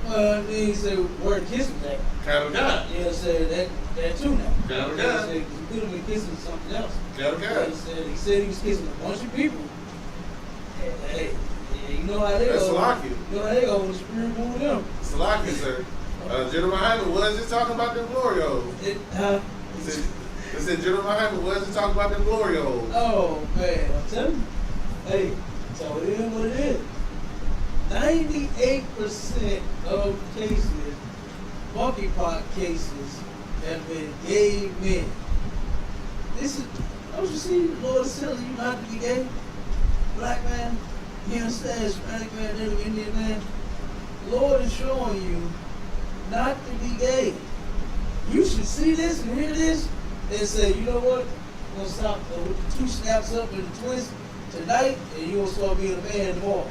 Then he said word kissing that. Kind of God. Yeah, said that too now. Kind of God. He could have been kissing something else. Kind of God. He said he was kissing a bunch of people. Hey, you know how they That's go. Salakia. You know how they go when the spirit move with them. Salakia, sir. General Muhammad was just talking about them glory holes. He said General Muhammad was just talking about them glory holes. Oh, man. I'm telling you. Hey, so it is what it is. 98% of cases, monkeypox cases, have been gay men. This is, don't you see, the Lord is telling you not to be gay? Black man, you understand, Hispanic man, Native Indian man. The Lord is showing you not to be gay. You should see this and hear this and say, you know what? I'm going to stop with the 2 snaps up and the twist tonight, and you're going to start being a man tomorrow.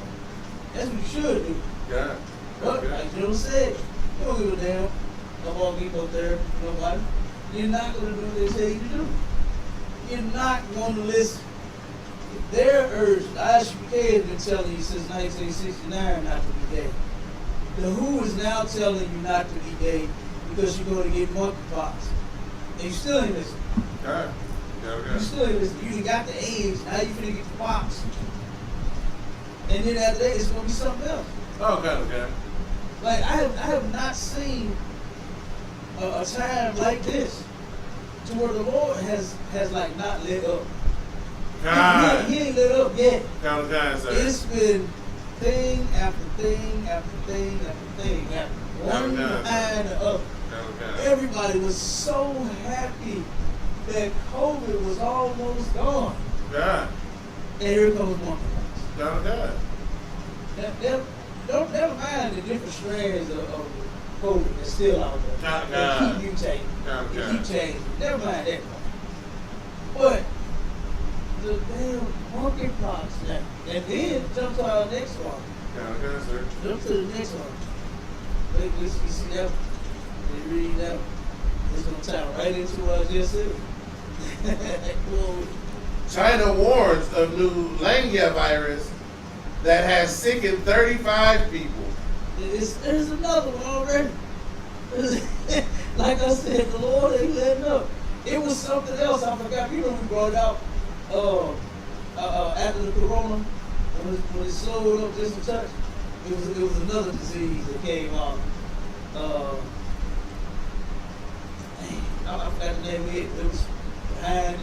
That's what you should do. Yeah. But, like Jill said, you don't give a damn about chemotherapy, nobody. You're not going to do what they tell you to do. You're not going to listen. Their urge, the ISUK has been telling you since 1969 not to be gay. The WHO is now telling you not to be gay because you're going to get monkeypox. And you still ain't listening. Okay. You still ain't listening. You got the AIDS, now you finna get the pox. And then after that, it's going to be something else. Okay. Like, I have not seen a time like this to where the Lord has like not lit up. God. He ain't lit up yet. God, sir. It's been thing after thing after thing after thing after one behind the other. Everybody was so happy that COVID was almost gone. God. And here comes monkeypox. God. Don't never mind the different strands of COVID that's still out there. They keep mutating. They keep changing. Never mind that part. But the damn monkeypox now. And then jump to our next one. God, sir. Jump to the next one. Wait, you see that one? They read that one. It's going to tie right into what I just said. China warns of new Lanya virus that has sickened 35 people. There's another one already. Like I said, the Lord ain't letting up. It was something else. I forgot. You know, we brought it out after the corona when it slowed up just a touch. It was another disease that came out. I forgot the name of it. It was behind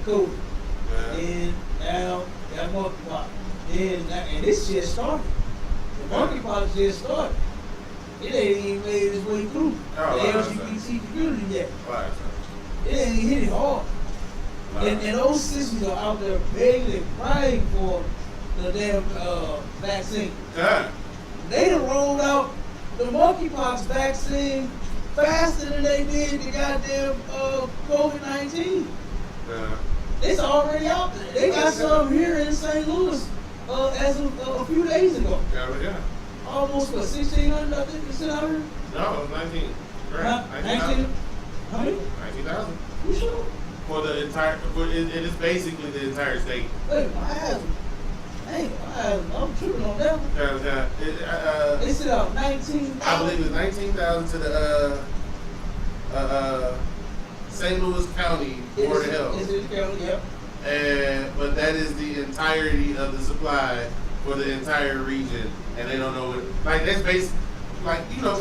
COVID. Yeah. And now got monkeypox. And this shit started. The monkeypox just started. It ain't even made its way through the LGBT community yet. It ain't even hit it hard. And those sisters are out there begging and crying for the damn vaccine. God. They done rolled out the monkeypox vaccine faster than they did the goddamn COVID-19. It's already out there. They got some here in St. Louis as of a few days ago. Yeah. Almost, 1,600, I think, is it out here? No, it was 19. Huh? 19,000. How many? 19,000. You sure? For the entire, it is basically the entire state. Wait, my eyes. I'm tripping on that one. They said out 19,000. I believe it's 19,000 to the St. Louis County Board of Health. Is it county? Yep. But that is the entirety of the supply for the entire region, and they don't know what. Like that's based, like because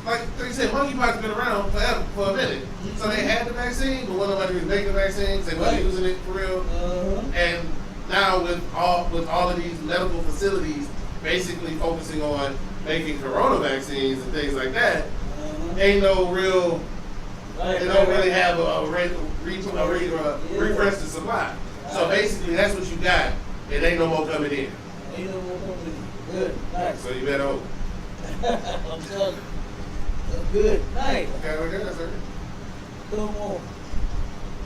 like you said, monkeypox has been around forever for a minute. So they had the vaccine, but when nobody was making the vaccines, they wasn't using it for real. And now with all of these medical facilities basically focusing on making corona vaccines and things like that, ain't no real. They don't really have a refresh the supply. So basically, that's what you got. It ain't no more coming in. Ain't no more coming in. Good night. So you better hope. I'm telling you. Good night. Okay, sir. Come on.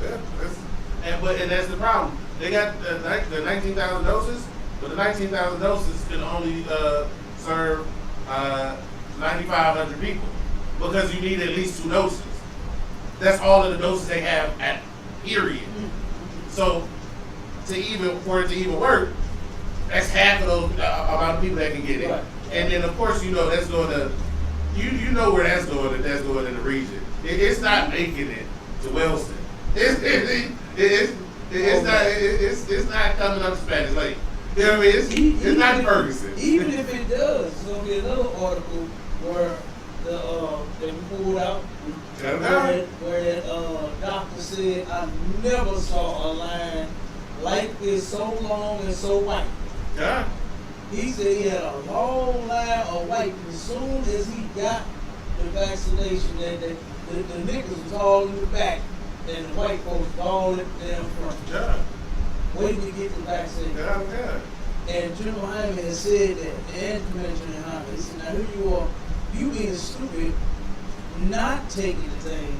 Yeah, and that's the problem. They got the 19,000 doses, but the 19,000 doses can only serve 9,500 people because you need at least 2 doses. That's all of the doses they have at period. So for it to even work, that's half of those amount of people that can get it. Right. And then of course that's going to you know where that's going in the region. It's not making it to Wellston. It's not coming up to Spanish Lake. You know what I mean? It's not Ferguson. Even if it does, there's gonna be another article where they pulled out where that doctor said, I never saw a line like this so long and so white. Yeah. He said he had a long line of white. As soon as he got the vaccination, that the niggas was all in the back and the white folks was all in the damn front. Yeah. Waiting to get the vaccine. Yeah. And General Hyman has said that, and Commander Hyman, he said, now here you are, you being stupid, not taking the thing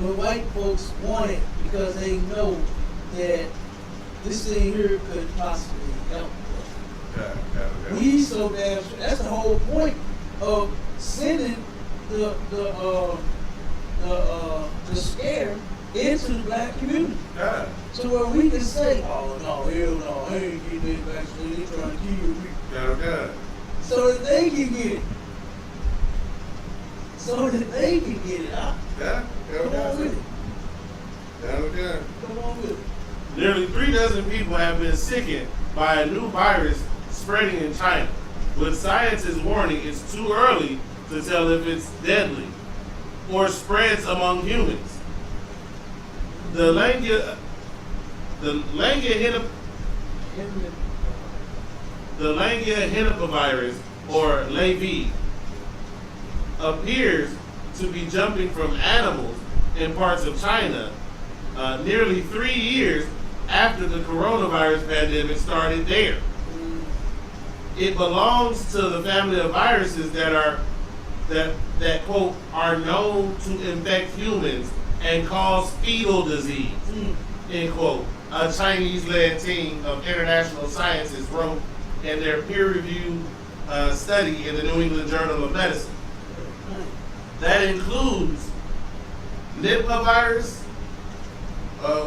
when white folks want it because they know that this thing here could possibly help. We so damn sure. That's the whole point of sending the scare into the black community. Yeah. So where we can say, oh no, hell no, I ain't getting this vaccine, they trying to kill me. Yeah. So that they can get it. So that they can get it. Yeah. Come on with it. Yeah. Come on with it. Nearly 3 dozen people have been sickened by a new virus spreading in China, with scientists warning it's too early to tell if it's deadly or spreads among humans. The Langia-henipavirus, or LAV, appears to be jumping from animals in parts of China nearly 3 years after the coronavirus pandemic started there. It belongs to the family of viruses that quote are known to infect humans and cause fetal disease, end quote. A Chinese-led team of international scientists wrote in their peer-reviewed study in the New England Journal of Medicine. That includes Nipah virus,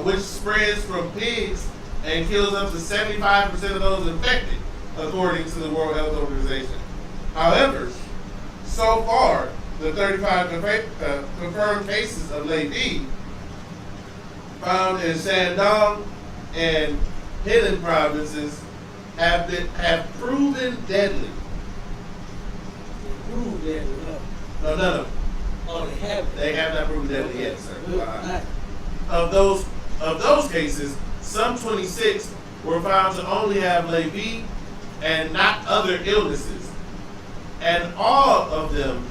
which spreads from pigs and kills up to 75% of those infected, according to the World Health Organization. However, so far, the 35 confirmed cases of LAV found in Shandong and Henan provinces have proven deadly. Prove that. No, none of them. Oh, they haven't. They have not proven deadly yet, sir. Right. Of those cases, some 26 were found to only have LAV and not other illnesses, and all of them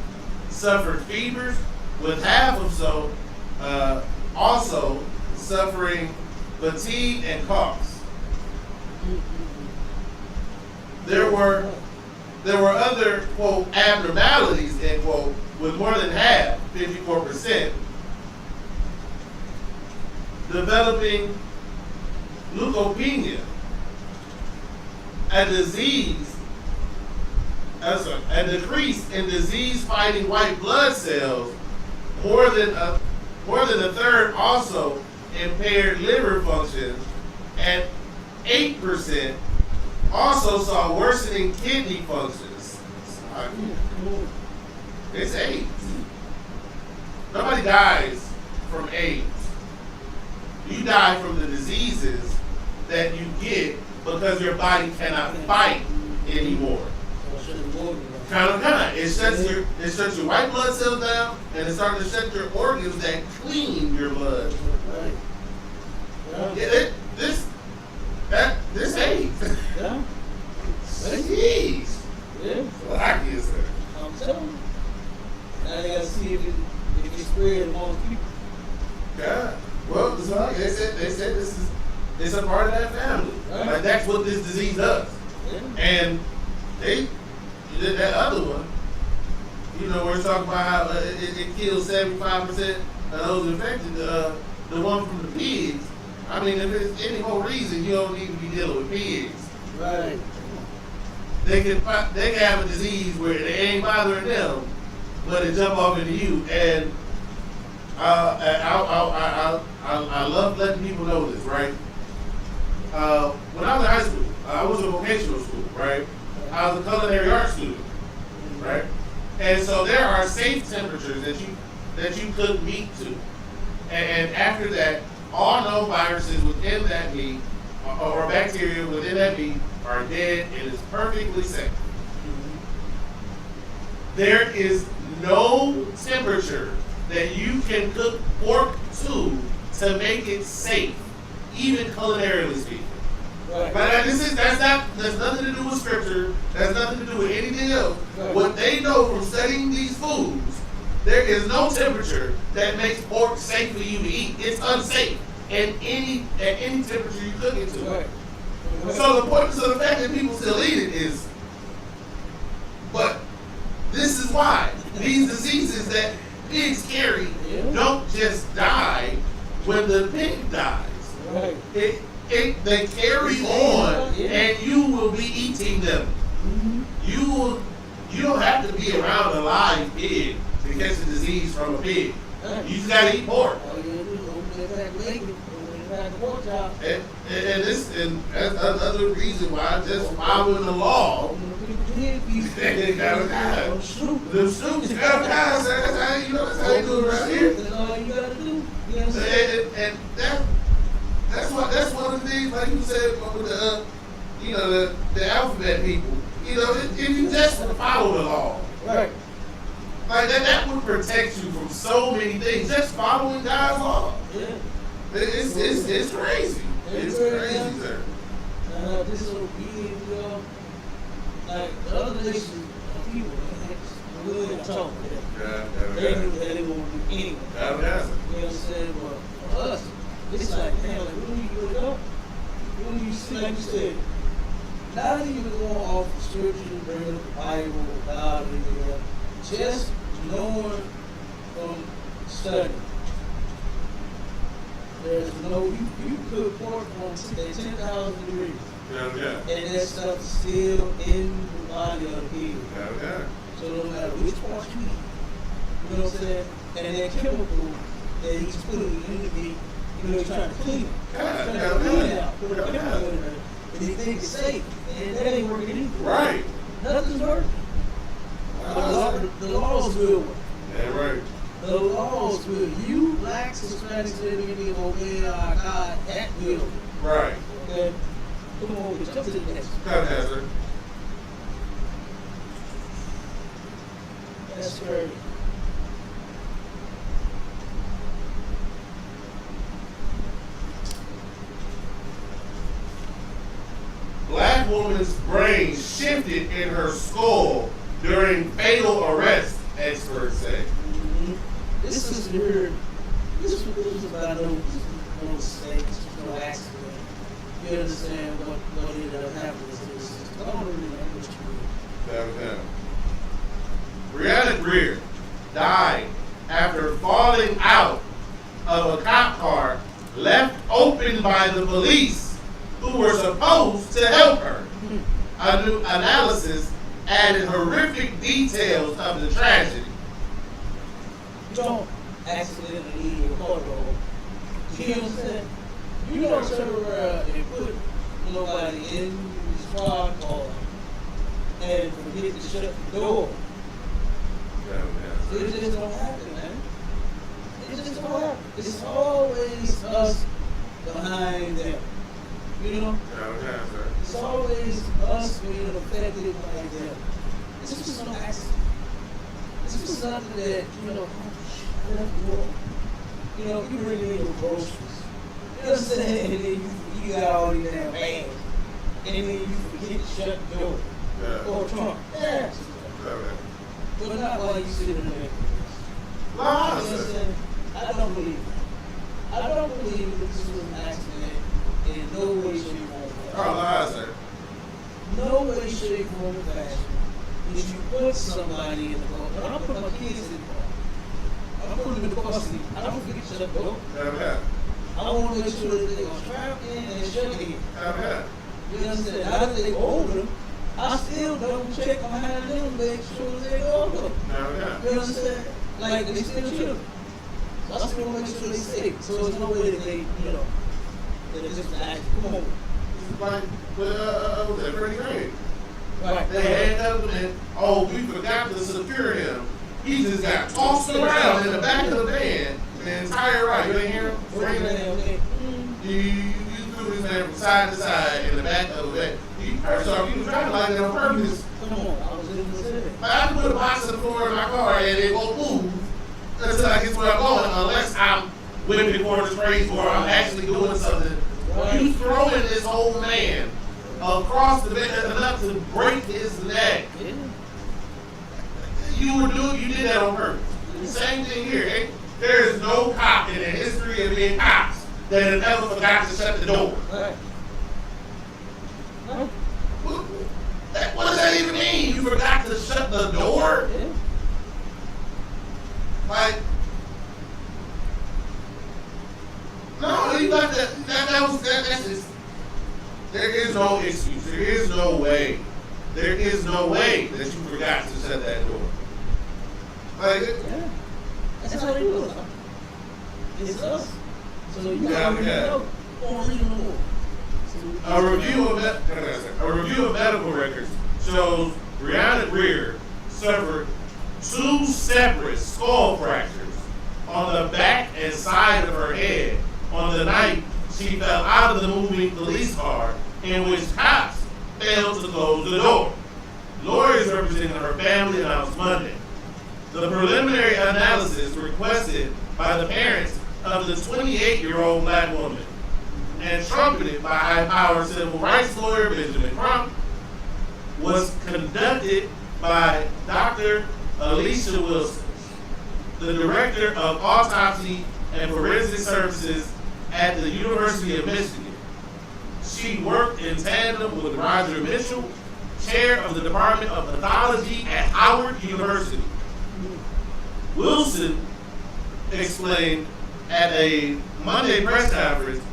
suffered fevers, with half of so also suffering fatigue and coughs. There were other, quote, abnormalities, end quote, with more than half, 54%, developing leukopenia, a decrease in disease-fighting white blood cells. More than a third also impaired liver function, and 8% also saw worsening kidney functions. It's AIDS. Nobody dies from AIDS. You die from the diseases that you get because your body cannot fight anymore. Kind. It shuts your white blood cells down, and it's starting to shut your organs that clean your blood. Yeah, this AIDS. Yeah. Jeez. Yeah. Well, I guess, sir. I'm telling you. Now they gotta see if it spread among people. Yeah. Well, they said it's a part of that family. Right. Like that's what this disease does. Yeah. And they did that other one. You know, where it's talking about how it kills 75% of those infected. The one from the pigs. I mean, if there's any more reason, you don't need to be dealing with pigs. Right. They can have a disease where they ain't bothering them, but it jump off into you. And I love letting people know this, right? When I was in high school, I was in vocational school, right? I was a culinary arts student, right? And so there are safe temperatures that you could meet to. And after that, all known viruses within that meat or bacteria within that meat are dead and is perfectly safe. There is no temperature that you can cook pork to make it safe, even culinarily speaking. Right. But that's nothing to do with scripture. That's nothing to do with anything else. Right. What they know from studying these foods, there is no temperature that makes pork safe for you to eat. It's unsafe at any temperature you cook it to. Right. So the fact that people still eat it is, but This is why. These diseases that pigs carry don't just die when the pig dies. Right. They carry on, and you will be eating them. You don't have to be around a live pig to catch a disease from a pig. You just gotta eat pork. And that's another reason why just following the law. They gotta die. Them snoops gotta die. That's how you do it right here. That's all you gotta do. And that's one of the things, like you said, with the alphabet people. If you just follow the law, Right. like that would protect you from so many things. Just following God's law. Yeah. It's crazy. It's crazy, sir. Disobedient, like the other nations of people, really talk to them. They knew that they won't do anyway. You know what I'm saying? But for us, it's like, man, like, when you go, when you see, like you said, not even going off the scripture, bringing up the Bible, God, just knowing from study. There's no, you could pork on at 10,000 degrees. And that stuff is still in the body of the pig. So no matter which part you eat, you know what I'm saying? And that chemical that he's putting in the meat, he's trying to clean it. Trying to clean it out, put a chemical in there. And he thinks it's safe. And that ain't working either. Right. Nothing's working. The laws will work. Yeah, right. The laws will. You blacks, Hispanics, Indians, obey our God at will. Right. Okay? Come on, jump to the next. Sir. That's scary. Black woman's brain shifted in her skull during fatal arrest, experts say. This is weird. This is about no mistakes, no accident. You understand what ended up happening to this? I don't really know what you mean. Brianna Greer died after falling out of a cop car left open by the police who were supposed to help her. A new analysis added horrific details of the tragedy. Don't accidentally leave your car door. You know what I'm saying? You don't turn around and put nobody in the squad car and forget to shut the door. It just don't happen, man. It just don't happen. It's always us behind them. You know? It's always us being affected by them. This is no accident. This is something that, you bring in your groceries. You know what I'm saying? And then you got all these damn bags. And then you forget to shut the door. Or trunk. Yeah. But not while you sitting in there. I don't believe it. I don't believe that this was an accident in no way, shape, or form. No way, shape, form, or fashion. If you put somebody in the car, when I put my kids in the car, I put them in the car seat. I don't forget to shut the door. I want to make sure that they are strapped in and shut in. You understand? Now that they older, I still don't check behind them, make sure they're older. You understand? Like they still children. So I still want to make sure they safe. So there's no way that they, that it's just act. Come on. Like with Freddie Gray. Right. They handcuffed him and, we forgot to secure him. He just got tossed around in the back of the van the entire ride. You didn't hear him? You threw this man from side to side in the back of the van. First off, he was driving like that on purpose. Come on, I was in the city. Like, I can put a box on the floor in my car and it won't move until I get to where I'm going, unless I'm whipping for the sprays or I'm actually doing something. You throwing this old man across the bed enough to break his neck. You did that on purpose. The same thing here. There is no cop in the history of being cops that have ever forgot to shut the door. Right. What does that even mean? You forgot to shut the door? Yeah. Like, no, you got that's just, there is no excuse. There is no way. There is no way that you forgot to shut that door. Like, Yeah. That's how they do it. It's us. So you gotta know. A review of medical records shows Breonna Greer suffered 2 separate skull fractures on the back and side of her head on the night she fell out of the moving police car, in which cops failed to close the door. Lawyers representing her family announced Monday. The preliminary analysis requested by the parents of the 28-year-old black woman and trumpeted by high-powered civil rights lawyer Benjamin Crump was conducted by Dr. Alicia Wilson, the director of autopsy and forensic services at the University of Michigan. She worked in tandem with Roger Mitchell, chair of the Department of Pathology at Howard University. Wilson explained at a Monday press conference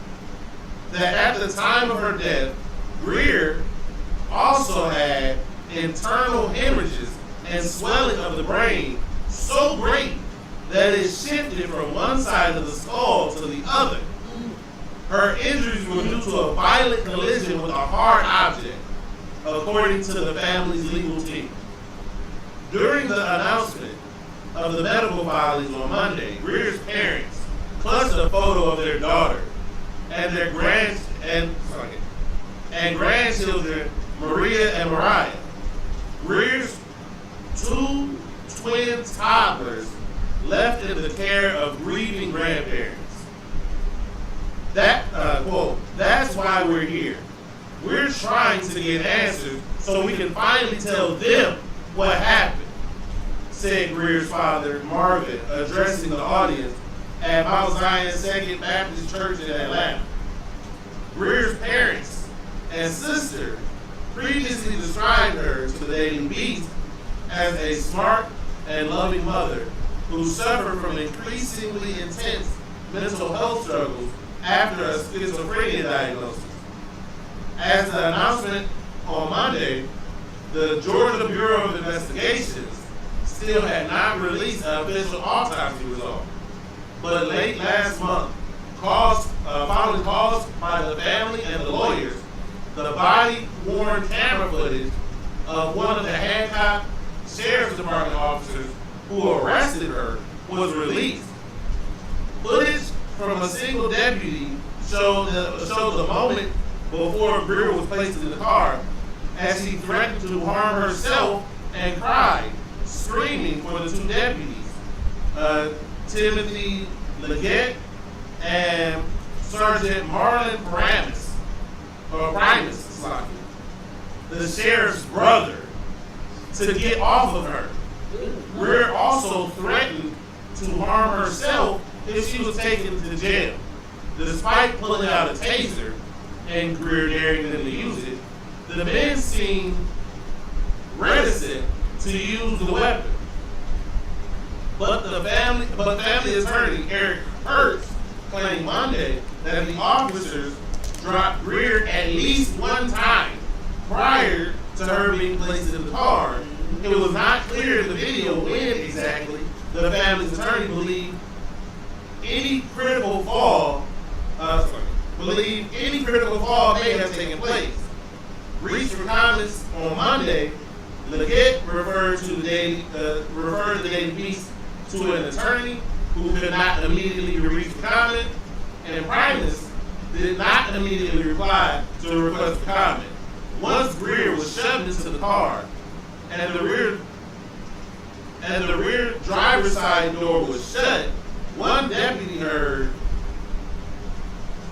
that at the time of her death, Greer also had internal hemorrhages and swelling of the brain so great that it shifted from one side of the skull to the other. Her injuries were due to a violent collision with a hard object, according to the family's legal team. During the announcement of the medical filings on Monday, Greer's parents clutched a photo of their daughter and their grandchildren, Maria and Mariah. Greer's 2 twin toddlers left in the care of grieving grandparents. That, quote, "That's why we're here. We're trying to get answers so we can finally tell them what happened," said Greer's father, Marvin, addressing the audience at Mount Zion Second Baptist Church in Atlanta. Greer's parents and sister previously described her to the Daily Beast as a smart and loving mother who suffered from increasingly intense mental health struggles after a schizophrenia diagnosis. As the announcement on Monday, the Georgia Bureau of Investigations still had not released an official autopsy result. But late last month, following calls by the family and the lawyers, the body-worn camera footage of one of the Hancock Sheriff's Department officers who arrested her was released. Footage from a single deputy showed the moment before Greer was placed in the car as she threatened to harm herself and cried, screaming for the 2 deputies, Timothy Leggett and Sergeant Marlon Primus, the sheriff's brother, to get off of her. Greer also threatened to harm herself if she was taken to jail. Despite pulling out a taser and Greer daring them to use it, the men seemed reticent to use the weapon. But family attorney Eric Hertz claimed Monday that the officers dropped Greer at least one time prior to her being placed in the car. It was not clear in the video when exactly the family's attorney believed any critical fall may have taken place. Reached for comments on Monday, Leggett referred the Daily Beast to an attorney who could not immediately reach for comment, and Primus did not immediately reply to a request for comment. Once Greer was shoved into the car and the rear driver's side door was shut, one deputy heard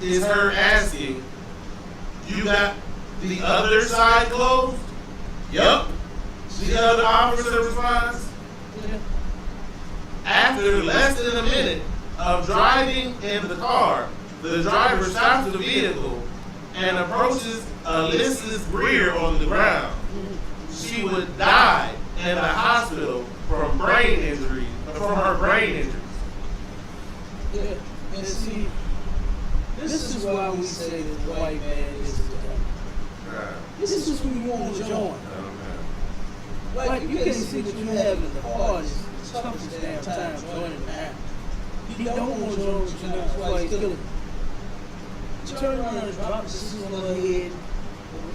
her asking, "You got the other side closed?" "Yup," the other officer responds. After less than a minute of driving in the car, the driver stops the vehicle and approaches Alyssa's Greer on the ground. She would die in a hospital from brain injury from her brain injuries. Yeah. And see, this is why we say that the white man is the devil. This is who you want to join. Like, you can't see what you have in the heart is the toughest damn time joining the army. He don't want to join with you, that's why he's killing you. Turn around and drop the scissors on her head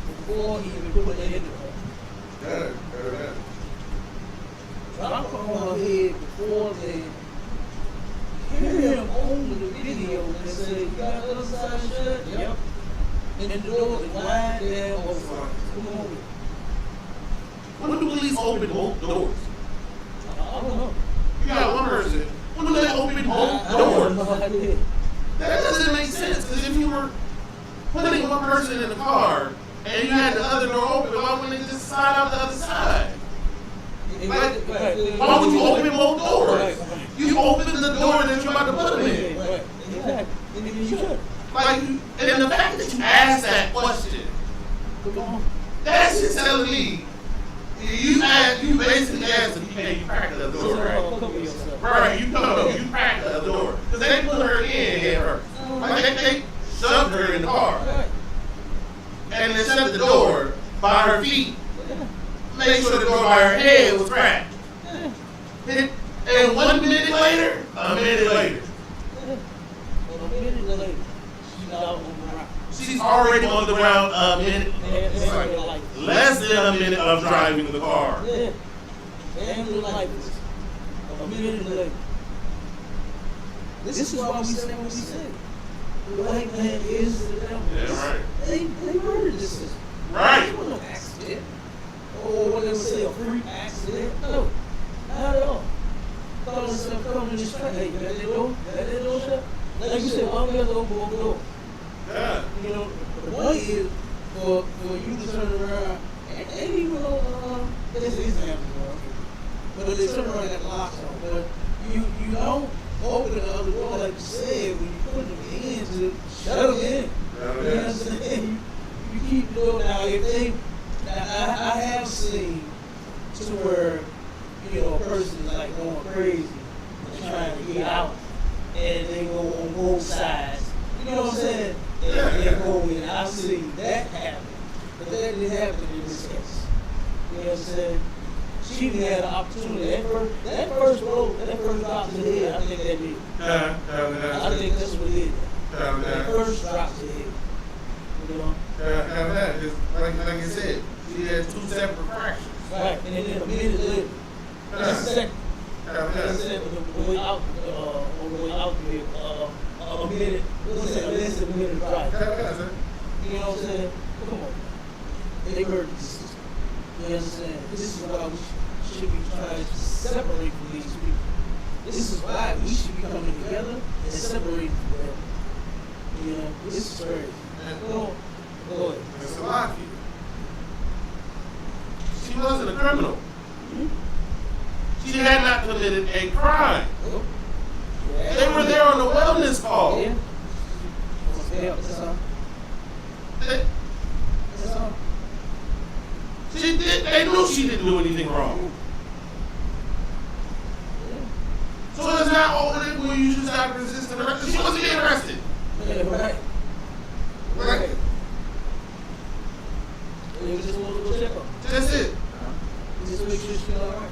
before he even put it in the car. Drop her on her head before they hear him on the video and say, you got the other side shut? Yep. And the door is wide down over. Come on. When do police open both doors? I don't know. You got one person. When do they open both doors? That doesn't make sense, because if you were putting one person in the car and you had the other door open, why wouldn't they just slide out the other side? Like, why would you open both doors? You open the door that you're about to put them in. Like, and the fact that you asked that question, that's just telling me you basically asked them, hey, you cracked the other door, right? Right, you cracked the other door. Because they put her in head first. Like, they shoved her in the car. And they shut the door by her feet. Make sure the door by her head was cracked. And 1 minute later, a minute later. She's already on the ground a minute. It's like less than a minute of driving the car. Yeah. And the light was a minute later. This is why we say what we say. The white man is the devil. Yeah, right. They murdered this system. Right. It wasn't no accident. Or what they would say, a freak accident. No, not at all. Call themselves coming in this track. Hey, you got that door? Got that door shut? Like you said, why we have to open the door? Yeah. You know, the point is for you to turn around and even though this is happening, but they turn around and got the locks on. But you don't open the other door like you said when you put them in to shut them in. You know what I'm saying? You keep the door now. If they, I have seen to where a person is like going crazy and trying to get out, and they go on both sides. You know what I'm saying? And they go in. I've seen that happen. But that didn't happen in this case. You know what I'm saying? She didn't have the opportunity. That first drop to the head, I think that did. I think that's what it did. That first drop to the head. You know? Like you said, she had 2 separate fractures. Right, and then a minute later, a second. On the way out there, a minute, less than a minute drive. You know what I'm saying? Come on. They murdered this system. You understand? This is why we should be trying to separate from these people. This is why we should be coming together and separating from them. You know, this is crazy. Go ahead. It's a lie. She wasn't a criminal. She had not committed a crime. They were there on a wellness call. Yeah. That's all. That's all. They knew she didn't do anything wrong. So it's not over when you should stop resisting arrest. She wasn't being arrested. Yeah, right. You just want to go check her. That's it. Just make sure she's all right.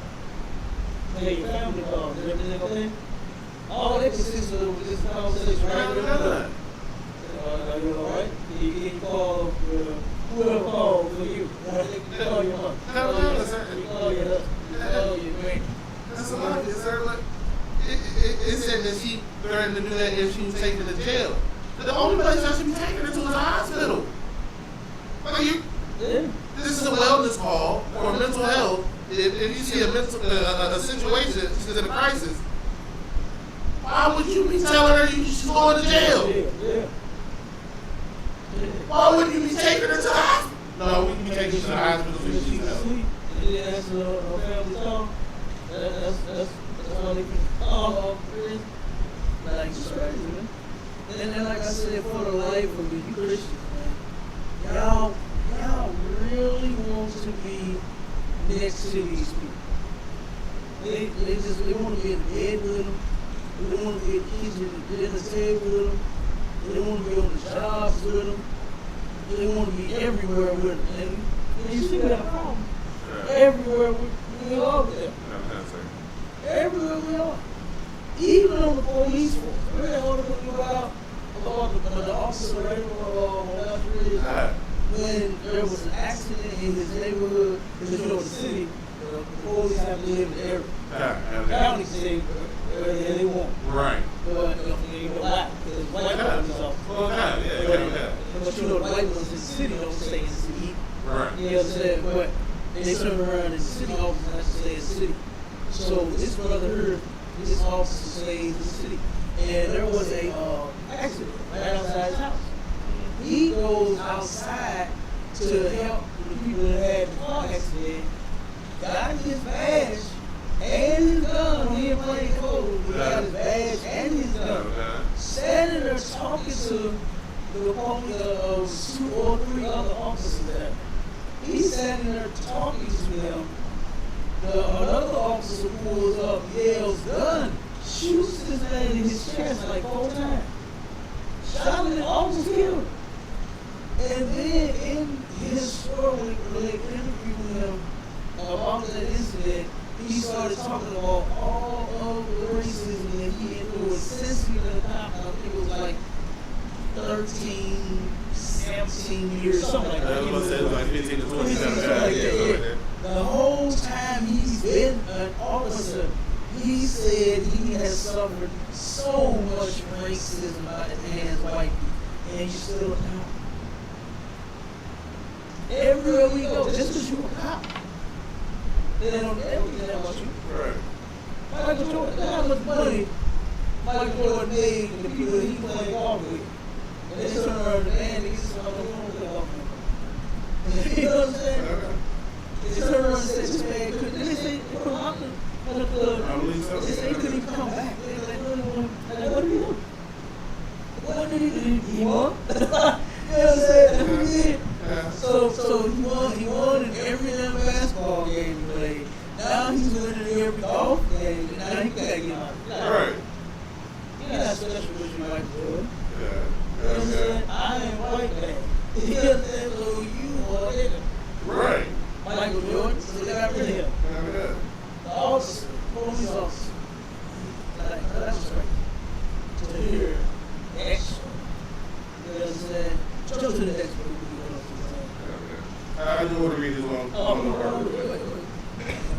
Hey, your family calls. Is everything okay? All that consists of this conversation right here. You all right? You can call whoever called for you. You call your mom. You call your husband. You call your man. That's a lot, sir. Look, it said that she threatened to do that if she was taken to jail. But the only place I should be taking her to is a hospital. Like this is a wellness call for mental health. If you see a situation, she's in a crisis, why would you be telling her she's going to jail? Yeah. Why wouldn't you be taking her to the hospital? No, we can be taking her to the hospital so she's healthy. And then that's her family's call. That's all they can call. Like, it's crazy, man. And like I said, for the life of you Christians, man, y'all really want to be next to these people. They want to be in the bed with them. They want to be in the kitchen at the dinner table with them. They want to be on the jobs with them. They want to be everywhere with them. And you see we have a problem. Everywhere we are with them. Everywhere we are. Even on the police force. Remember that article you about the officer right when there was an accident in his neighborhood, because you know the city, the police have to live in the area. County city, where they want. Right. But you know why? Because white police officers. But you know the white ones in the city don't stay in the city. Right. You understand? But they turn around in the city office and have to stay in the city. So this brother here, this officer stays in the city. And there was a accident right outside his house. He goes outside to help the people that had the car accident, got his badge and his gun. He didn't play clothes. He got his badge and his gun. Standing there talking to the police, 2 or 3 other officers there. He's standing there talking to them. Another officer pulls up, yells, gun, shoots this man in his chest like 4 times. Shot him and almost killed him. And then in his story, when they interviewed him about that incident, he started talking about all of the racism that he endured since he been a cop. I think it was like 13, 17 years, something like that. I was saying like 15 to 20. The whole time he's been an officer, he said he has suffered so much racism by the hands of white people. And you still a cop. Everywhere we go, just because you're a cop, they don't ever do that about you. Right. Michael Jordan, look how much money Michael Jordan made and the people that he played golf with. And they turn around and they get some other golf with. You know what I'm saying? They turn around and say, this man couldn't, they say, put him out the club. I believe so. They say he couldn't even come back. They're like, what did he do? What did he do? He won? You know what I'm saying? That's what he did. So he won in every damn basketball game he played. Now he's winning in every golf game. And now he can't get him out. Right. You're not special with you, Michael Jordan. Yeah. You know what I'm saying? I ain't white man. You know what I'm saying? So you are nigga. Right. Michael Jordan, so they got rid of him. The officer, police officer. Like, that was right. To hear extra. You know what I'm saying? Jump to the next one. I just want to read this one.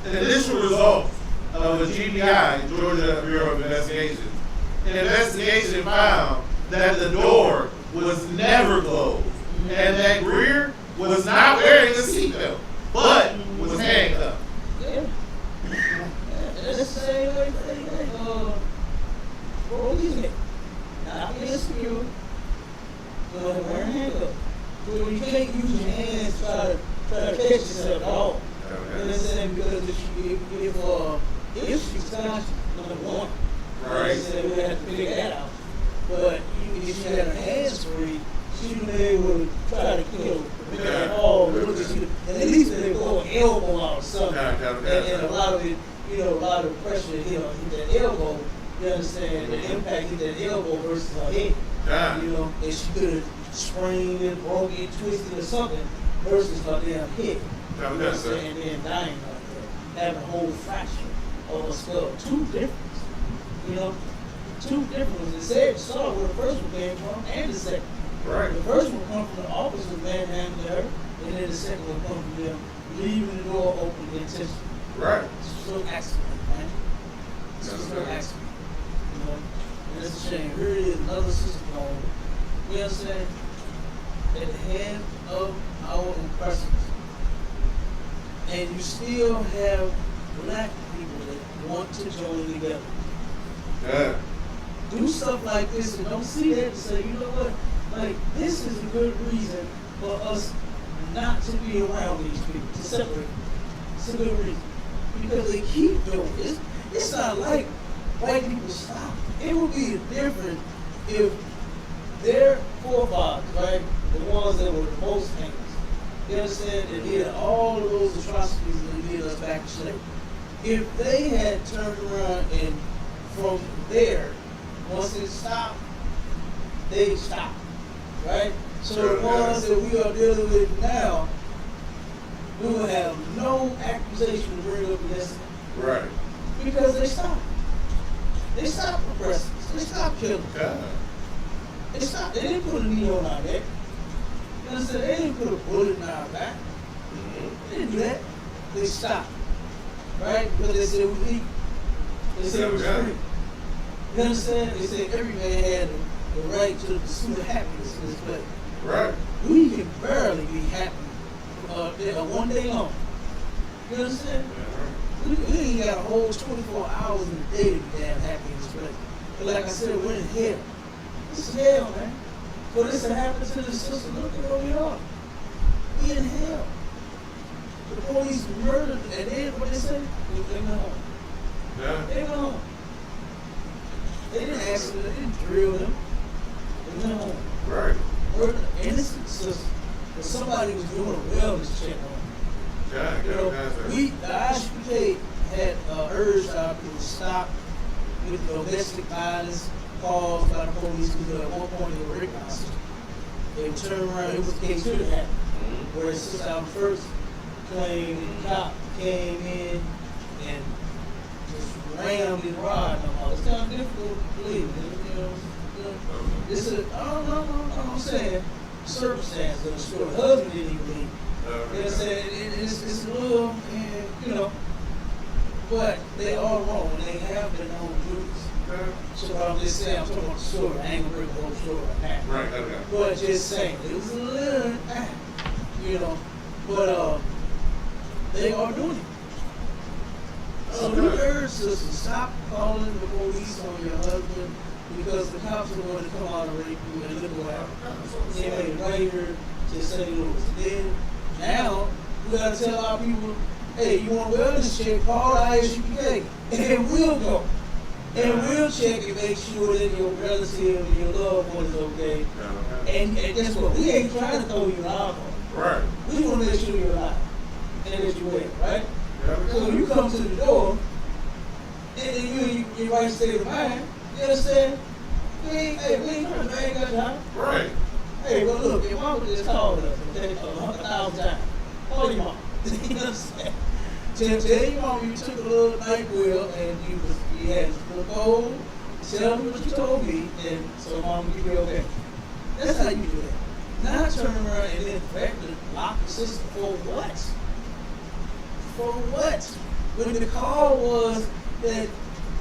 The initial results of a GBI, Georgia Bureau of Investigation, an investigation found that the door was never closed and that Greer was not wearing a seatbelt, but was handcuffed. Yeah. That's the same way police get. Not being secure, but wearing handcuffs. So you can't use your hands to try to catch yourself at all. You know what I'm saying? Because if she's conscious, number one, Right. we have to figure that out. But if she had her hands free, she would be able to try to kill the man. And at least they pull an elbow out or something. And a lot of it, a lot of pressure hit that elbow. You understand? The impact hit that elbow versus her head. And she could have sprained it, broke it, twisted or something versus her damn head. And then dying like that. Having a whole fracture of a skull. 2 differences. 2 differences. It said saw where the first one came from and the second. Right. The first one come from the officer manhandling her, and then the second one come from them leaving the door open intentionally. Right. It's a little accident, man. It's just a little accident. And it's a shame. Here it is, another system home. You understand? At the head of our oppressors. And you still have black people that want to join together. Yeah. Do stuff like this and don't see that and say, you know what? Like, this is a good reason for us not to be around these people, to separate. It's a good reason. Because they keep doing it. It's not like white people stop. It would be different if their forefathers, right, the ones that were the most famous, you understand, that did all of those atrocities that did us back to slavery. if they had turned around and from there, once it stopped, they stopped, right? So the ones that we are dealing with now, we will have no accusation to bring up against them. Right. Because they stopped. They stopped oppressing us. They stopped killing us. God. They stopped. They didn't put a knee on our neck. You understand? They didn't put a bullet in our back. They didn't do that. They stopped. Right? Because they said we eat. They said it was free. You understand? They said every man had the right to the pursuit of happiness in this place. Right. We can barely be happy one day long. You understand? We ain't got a whole 24 hours in the day to be damn happy in this place. But like I said, we're in hell. This is hell, man. For this to happen to the sister, look at where we are. We in hell. The police murdered, and then what they say? They went home. Yeah. They went home. They didn't ask them, they didn't drill them. They went home. Right. Murdered an innocent sister. But somebody was doing a wellness check on them. God, You know, the ISPK had urged our people to stop with domestic violence caused by the police because at one point they were raping our sister. They would turn around, it was the case here that happened. Where Sister Allen first claimed the cop came in and just rammed and robbed them all. It's kind of difficult to believe. It's a, I don't know, I'm saying, circumstance of the story. The husband didn't even believe. You know what I'm saying? It's a little, and, you know, but they are wrong. They have been on duties. So I'm just saying, I'm talking about the story. I ain't gonna bring the whole story right now. Right, okay. But just saying, it was a little, you know, but they are doing it. So we urge sisters, stop calling the police on your husband because the cops are going to come out and rape you and look what happened. They made it later to say it was dead. Now, we got to tell our people, hey, you want a wellness check, call the ISPK, and we'll go. And we'll check and make sure that your relative and your loved one is okay. And guess what? We ain't trying to throw you in alcohol. Right. We just want to make sure you're alive and that you're well, right? So when you come to the door, and you your right state of mind, you understand? We ain't trying to bang us out. Right. Hey, but look, your mama just called us, okay, 100,000 times. Call your mom. You understand? Tell your mom you took a little NyQuil and you had a cold. Tell me what you told me, and so mom will give you okay. That's how you do that. Not turn around and then threaten to lock the system for what? For what? When the call was that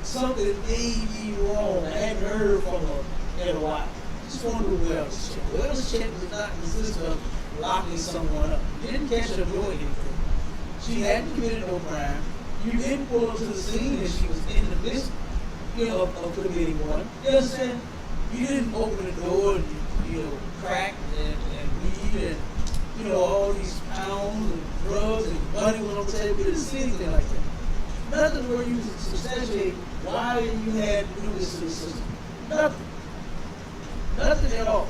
something may be wrong, I hadn't heard from her in a while. Just want to do a wellness check. Wellness check does not consist of locking someone up. You didn't catch her doing anything. She hadn't committed no crime. You didn't pull her to the scene and she was in the midst, of committing one. You understand? You didn't open the door and crack and weed and all these pounds and drugs and money went on the table. You didn't see anything like that. Nothing where you substantiate why you had to do this to the system. Nothing. Nothing at all.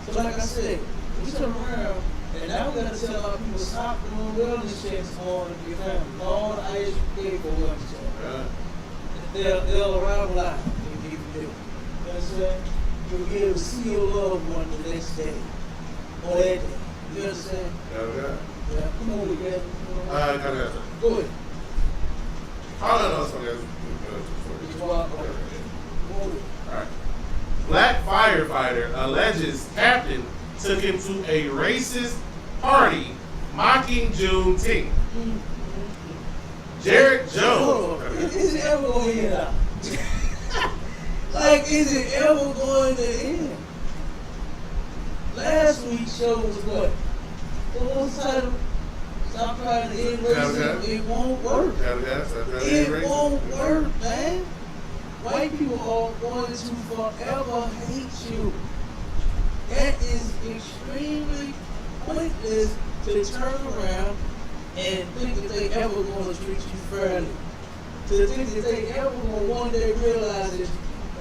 So like I said, we turn around and now we gotta tell our people stop doing wellness checks on your family. Call the ISPK for wellness check. They'll arrive alive if you do. You understand? You'll be able to see your loved one the next day. Or that day. You understand? Yeah, come on, together. Go ahead. Alright. Black firefighter alleges captain took him to a racist party mocking Juneteenth. Jared Jones. Is it ever going to end up? Like, is it ever going to end? Last week's show was what? What was the title? Stop trying to end racism. It won't work. It won't work, man. White people are going to forever hate you. That is extremely pointless to turn around and think that they ever going to treat you fairly. To think that they ever going to one day realize that,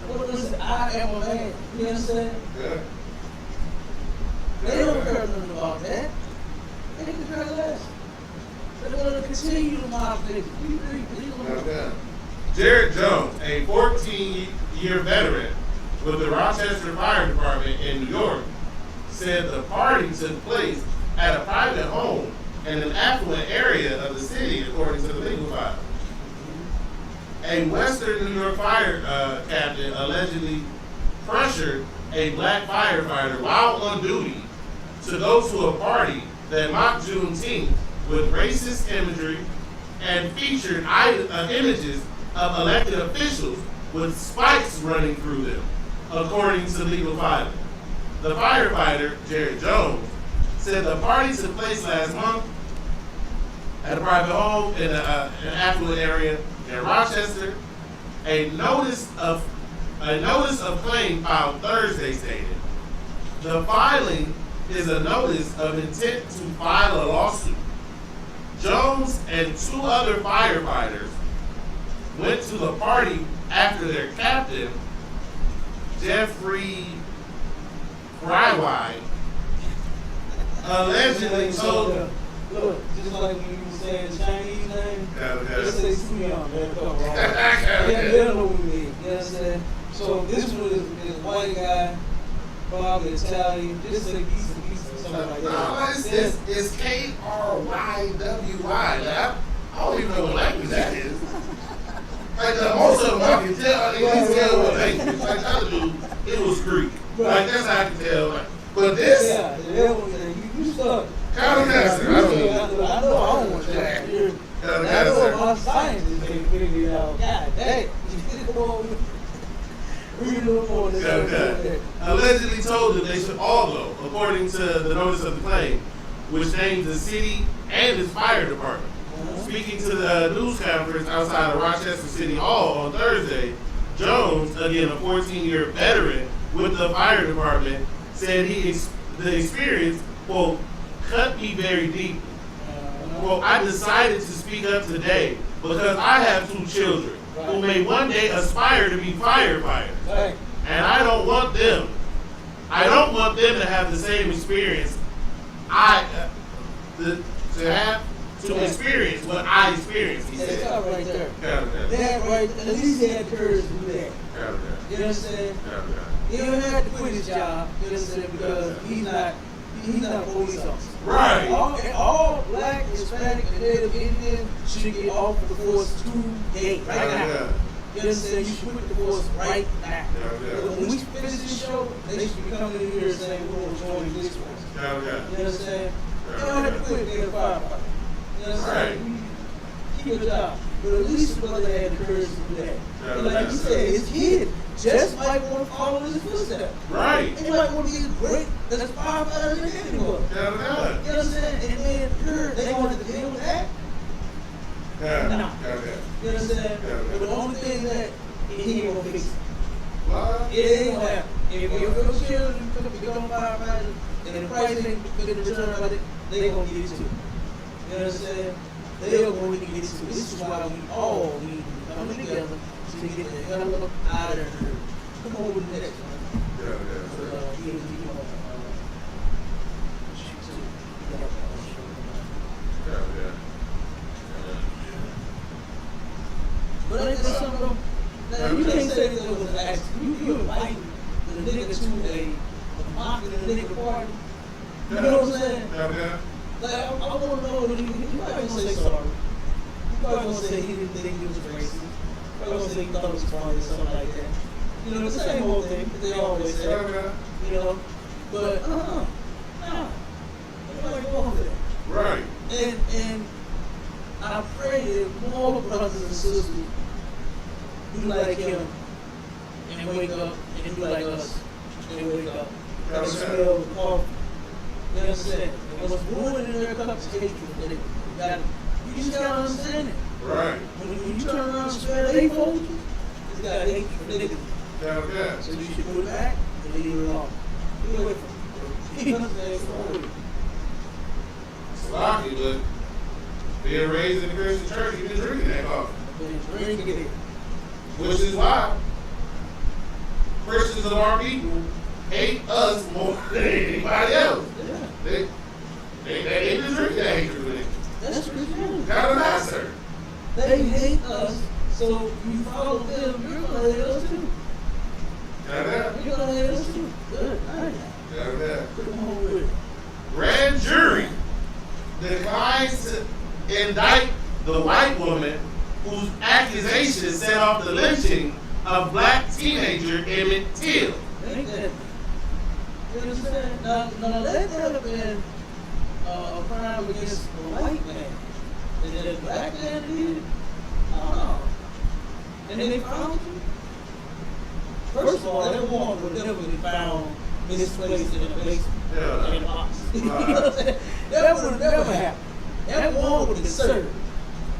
what is it? I am a man. You understand? Yeah. They don't care nothing about that. They can care less. They want to continue to mock niggas. Okay. Jared Jones, a 14-year veteran with the Rochester Fire Department in New York, said the party took place at a private home in an affluent area of the city, according to the legal file. A Western New York fire captain allegedly pressured a black firefighter while on duty to go to a party that mocked Juneteenth with racist imagery and featured images of elected officials with spikes running through them, according to legal filing. The firefighter, Jared Jones, said the party took place last month at a private home in an affluent area in Rochester. A notice of claim filed Thursday stated the filing is a notice of intent to file a lawsuit. Jones and 2 other firefighters went to the party after their captain, Jeffrey Frywide, allegedly told them. Look, just like when you were saying the Chinese name, just say Suyon, man, come wrong. They don't know what we mean, you know what I'm saying? So this one is a white guy, probably Italian, just say Visa, something like that. No, it's Krywy. I don't even know what language that is. Like most of them I can tell, I can tell what language. Like the other dude, it was Greek. Like that's how I can tell. Like, but this, you stuck. I don't know. I don't want that. I know my scientists ain't figured it out. God dang. Allegedly told that they should all go, according to the notice of the claim, which names the city and its fire department. Speaking to the news conference outside of Rochester City Hall on Thursday, Jones, again a 14-year veteran with the fire department, said the experience, quote, cut me very deeply. Quote, I decided to speak up today because I have 2 children who may one day aspire to be firefighters. Right. And I don't want them to have the same experience to experience what I experienced, he said. That's right there. That right, at least he had the courage to do that. You understand? He don't have to quit his job, you understand, because he's not a police officer. Right. All black, Hispanic, and Native Indian should get off the force today, right now. You understand? You should quit the force right now. When we finish this show, they should be coming in here saying we're going to join this force. You understand? You don't have to quit being a firefighter. You understand? Keep your job. But at least the brother had the courage to do that. And like you said, his kid just might want to follow in his footsteps. Right. They might want to be great as a firefighter than anyone. You understand? And then they wanted to deal with that. No. You understand? But the only thing that he ain't gonna fix it. It ain't gonna happen. If your children become firefighters and the price ain't fit the return on it, they gonna get it too. You understand? They are going to get it too. This is why we all need to come together to get the hell up out of here. Come on with the next one. But ain't that something though? Now, you can't say that it was an accident. You invite the nigga to a mocking the nigga party. You know what I'm saying? Like, I want to know, you probably going to say sorry. You probably going to say he didn't think he was racist. You probably going to say he thought it was funny or something like that. You know, the same old thing that they always say. You know? But, no. Nobody going for that. Right. And I pray that more brothers and sisters do like him and wake up and do like us and wake up and smell the coffee. You understand? And what's brewing in their cup is hatred for niggas. You just gotta understand it. Right. When you turn around and smell they fold you, it's got hatred for niggas. So you should put it back and leave it alone. Get away from it. You understand? It's lucky, but being raised in the Christian church, you've been drinking that coffee. I've been drinking it. Which is why Christians of our people hate us more than anybody else. Yeah. They just drink that hatred with it. That's Christianity. Got an answer. They hate us, so you follow them, you're going to hate us too. Got that? You're going to hate us too. Good. Nice. Got that? Come on with it. Grand jury declines to indict the white woman whose accusations set off the lynching of black teenager Emmett Till. Ain't that? You understand? Now that could have been a crime against a white man. And then a black man did it? No. And they found you? First of all, that woman would never be found misplaced in a basement. Yeah. In a box. You know what I'm saying? That would have never happened. That woman would have been served.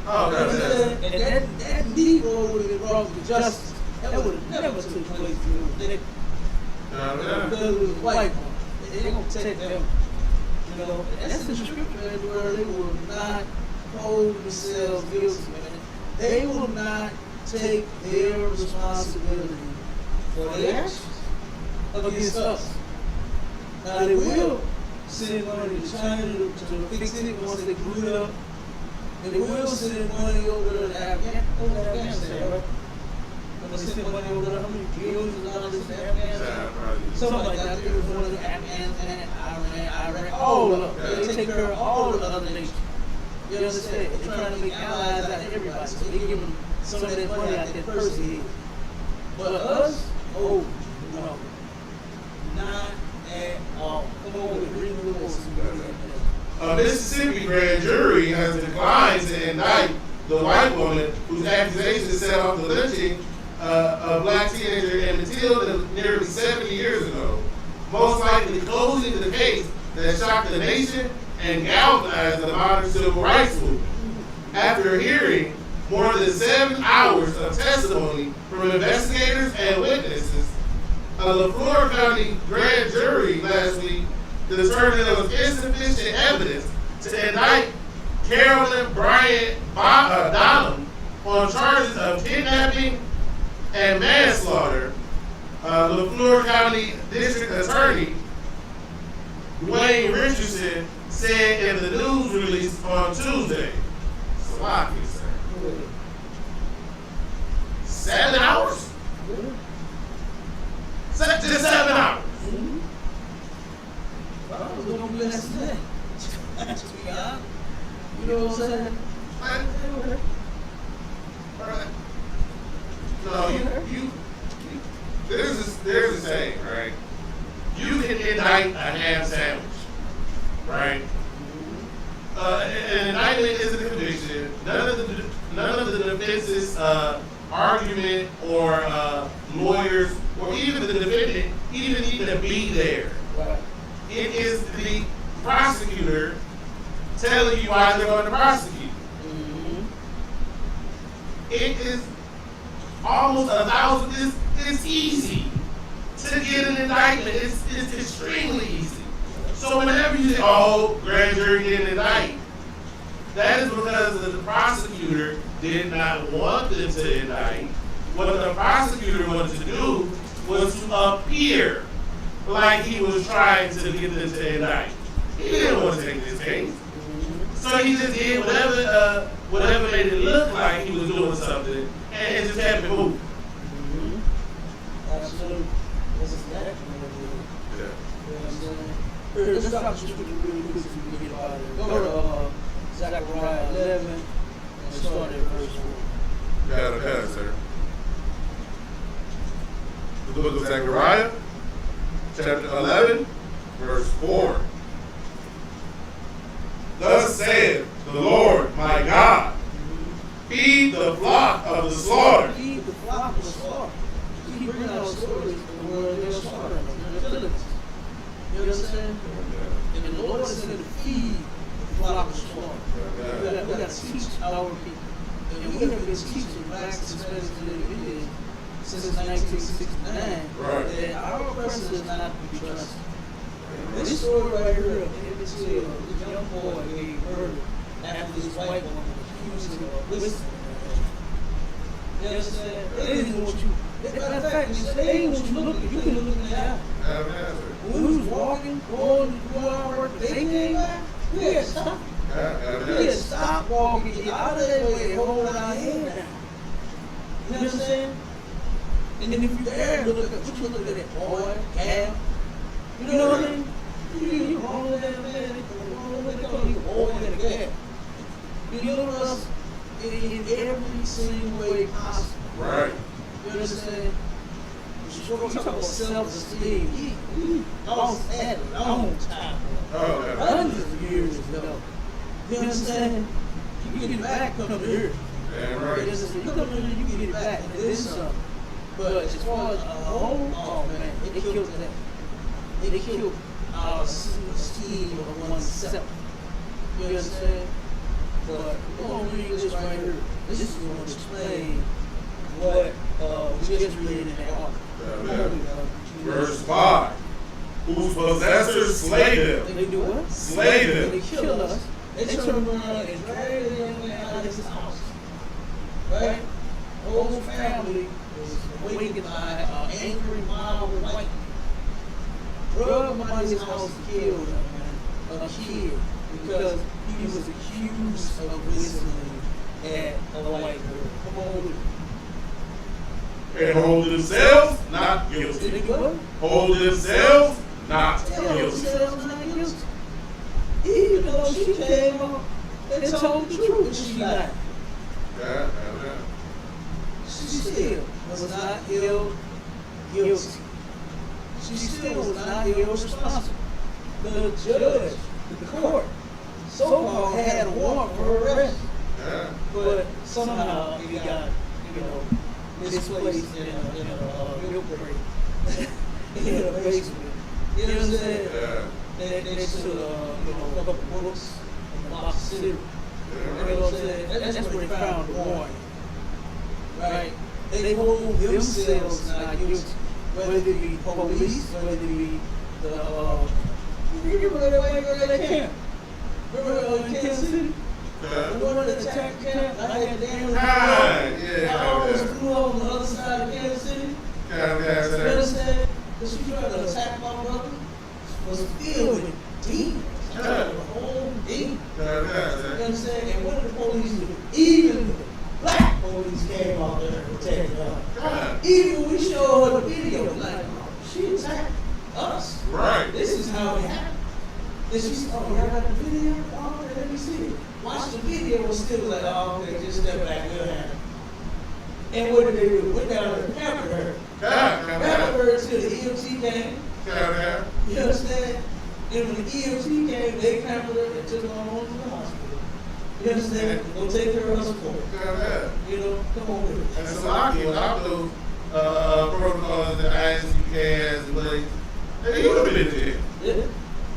Oh, You understand? And that Negro would have been brought to justice. That would have never took place. Because it was a white woman. They don't protect them. You know, that's the scripture where they will not hold themselves guilty, man. They will not take their responsibility for their actions against us. Now they will send money to China to fix it once they glue it up. And they will send money over to Afghanistan, right? When they send money over there, how many billions of dollars to Afghanistan? Something like that. I think it was one of the Afghanistan, Iran, all of them. They take care of all of the other nations. You understand? They're trying to make allies out of everybody. So they give them some of that money out that person head. But us, oh, no. Not at all. Come on, we're reading the rules. A Mississippi grand jury has declined to indict the white woman whose accusations set off the lynching of black teenager Emmett Till nearly 70 years ago, most likely closing the case that shocked the nation and galvanized the modern civil rights movement. After hearing more than 7 hours of testimony from investigators and witnesses, a LaFleur County grand jury last week determined there was insufficient evidence to indict Carolyn Bryant Donham on charges of kidnapping and manslaughter. LaFleur County District Attorney Dwayne Richardson said in the news release on Tuesday. Sloppy, sir. 7 hours? Just 7 hours. I was going to be less than that. To be honest. You know what I'm saying? No, there's a saying, right? You can indict a ham sandwich, right? An indictment isn't a conviction. None of the defense's argument or lawyers or even the defendant even need to be there. Right. It is the prosecutor telling you why they're going to prosecute. Mm-hmm. It is almost 1,000. It's easy to get an indictment. It's extremely easy. So whenever you say, "Oh, grand jury didn't indict," that is because the prosecutor did not want them to indict. What the prosecutor wanted to do was to appear like he was trying to get them to indict. He didn't want to take this case. So he just did whatever made it look like he was doing something, and it just happened to move. Absolutely. That's exactly what it is. Yeah. You know what I'm saying? Here, let's stop the scripture really quick so we can get out of here. Go to Zechariah 11 and start at verse 4. Got it, sir. The book of Zechariah, chapter 11, verse 4. Thus saith the Lord my God, feed the flock of the slaughter. Feed the flock of the slaughter. Keep bringing out stories where they're slaughtering them in the villages. You understand? And the Lord is going to feed the flock of the slaughter. We got to teach our people. And we have been teaching blacks, Hispanics, and Indians since 1969 that our oppressor is not to be trusted. This story right here of Emmett Till, this young boy being murdered after this white woman accused him of whistling. You understand? They didn't want you. Matter of fact, they didn't want you looking. You couldn't look in the eye. When we was walking, going our work, they came back, we had to stop. We just stop walking, get out of that way, and hold our head down. You know what I'm saying? And then if you're there, look at what you look at that boy, gal. You know what I mean? You wrong with that man, you boy and a gal. You look at us in every single way possible. Right. You understand? You talk about self-esteem. We lost that a long time ago. Hundreds of years ago. You understand? You get it back, come to here. Damn right. You come to here, you get it back. And then something. But as far as a whole, oh man, it killed that. It killed our esteem of oneself. You understand? But we're going to read this right here. This is going to explain what we just read in that article. Verse 5. Whose possessors slay them. They do what? Slay them. They kill us. They turn around and drag the young man out of his house. Right? The whole family was awakened by an angry mob of white people. Drug him out of his house and killed a kid because he was accused of whistling at a white girl. Come on with it. And hold themselves not guilty. Hold themselves not guilty. Even though she came up and told the truth, but she lied. She still was not held guilty. She still was not held responsible. The judge, the court, so-called had a warrant for her arrest. But somehow he got, misplaced in a milk crate in a basement. You know what I'm saying? Next to a couple of books and a box of cereal. You know what I'm saying? That's where they found the warrant. Right? They hold themselves not guilty. Whether it be police, whether it be the remember that white girl at camp? Remember in Kansas City? The one that attacked camp? I had damn I almost flew on the other side of Kansas City. You understand? Because she tried to attack my brother. Was filled with demons. The whole demon. You understand? And what did the police do? Even the black police came out there and protected her. Even when we showed her the video, like, she attacked us. Right. This is how it happened. Then she said, oh, y'all got the video? Oh, okay, let me see it. Watch the video and still like, oh, okay, just step back, it'll happen. And what did they do? Went down there and pampered her. Pampered her till the EMT came. You understand? And when the EMT came, they pampered her and took her home to the hospital. You understand? Go take care of her support. Come on with it. And so I get without those protocols and ICU cans and like, hey, you would have been in jail. Yeah.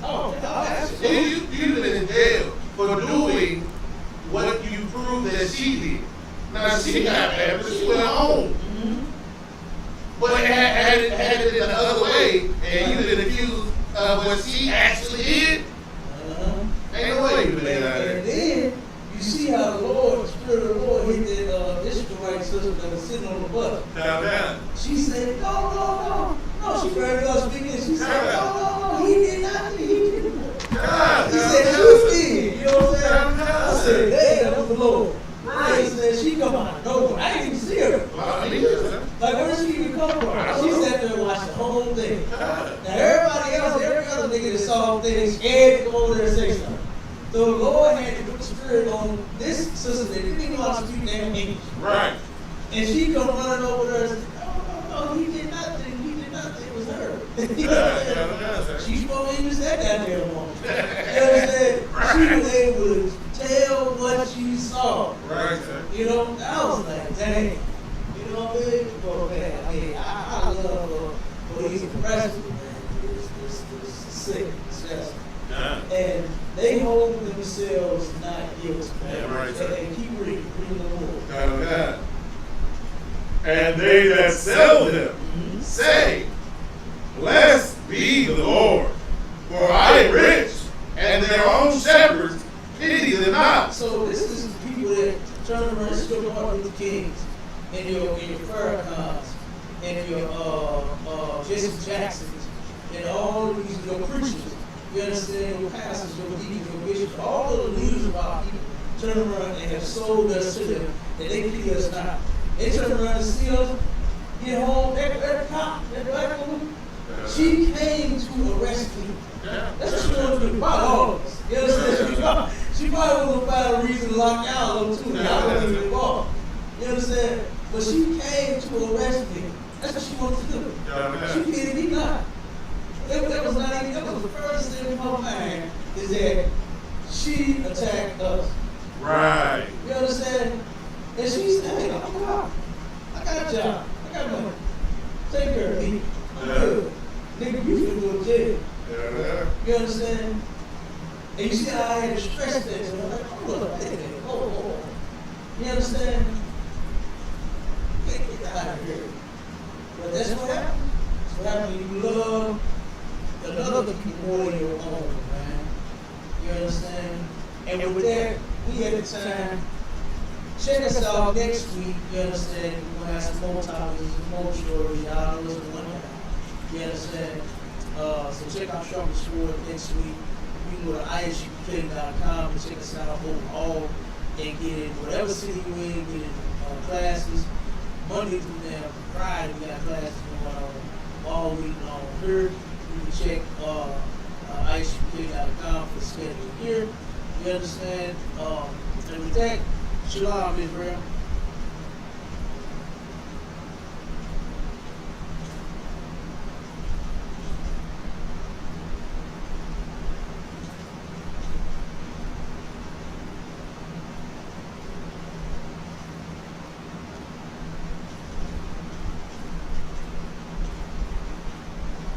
Oh, absolutely. You'd have been in jail for doing what you proved that she did. Now she got bad, but she went home. But had it in the other way, and you been accused of what she actually did, ain't no way you been out there. And then you see how the Lord, the Spirit of the Lord, hit that Israelite sister that was sitting on the bus. She said, no. She heard us speaking. She said, no, he did not. He did not. He said, you did. You know what I'm saying? I said, hey, that was the Lord. Right. He said, she come out of nowhere. I didn't even see her. Like, where did she even come from? She sat there and watched the whole thing. Now, everybody else, every other nigga that saw things, scared to come over there and say something. So the Lord had to put the Spirit on this sister that didn't even know how to speak damn English. Right. And she come running over there and said, no, he did nothing. It was her. You know what I'm saying? She spoke English that goddamn woman. You understand? She was able to tell what she saw. Right. I was like, dang. You know what I mean? But man, I love police and president, man. It's sick. It's just. And they hold themselves not guilty. And keep reading the Lord. And they that sell them say, blessed be the Lord, for I am rich, and their own shepherds pity them not. So this is people that turn around and still Martin Luther Kings, and your Farrakhan's, and your Jesse Jacksons, and all of these preachers You understand? Your pastors, your deacons, your bishops, all of the leaders of our people turn around and have sold us to them that they pity us not. They turn around and see us get home, that cop, that black woman, she came to arrest me. That's what she wanted to do. About all of us. You understand? She probably would have found a reason to lock out on too. I wasn't even involved. You understand? But she came to arrest me. That's what she wanted to do. She pitied me not. That was not even, that was the first thing in my mind is that she attacked us. Right. You understand? And she said, hey, I'm God. I got a job. I got money. Take care of me. I'm good. Nigga, you finna go to jail. You understand? And you see how I had to stress that. So I'm like, hold up, oh. You understand? Get out of here. But that's what happens. That's what happens when you love another people more than your own, man. You understand? And with that, we at the time. Check us out next week. You understand? We're gonna have some more topics, some more stories. Y'all know what's going on. You understand? So check out Sharper Sword next week. You can go to isupk.com and check us out overall and get in whatever city you're in, get in classes. Monday through now, Friday, we got classes going on all week long here. You can check isupk.com for the schedule here. You understand? And with that, shalom, Israel.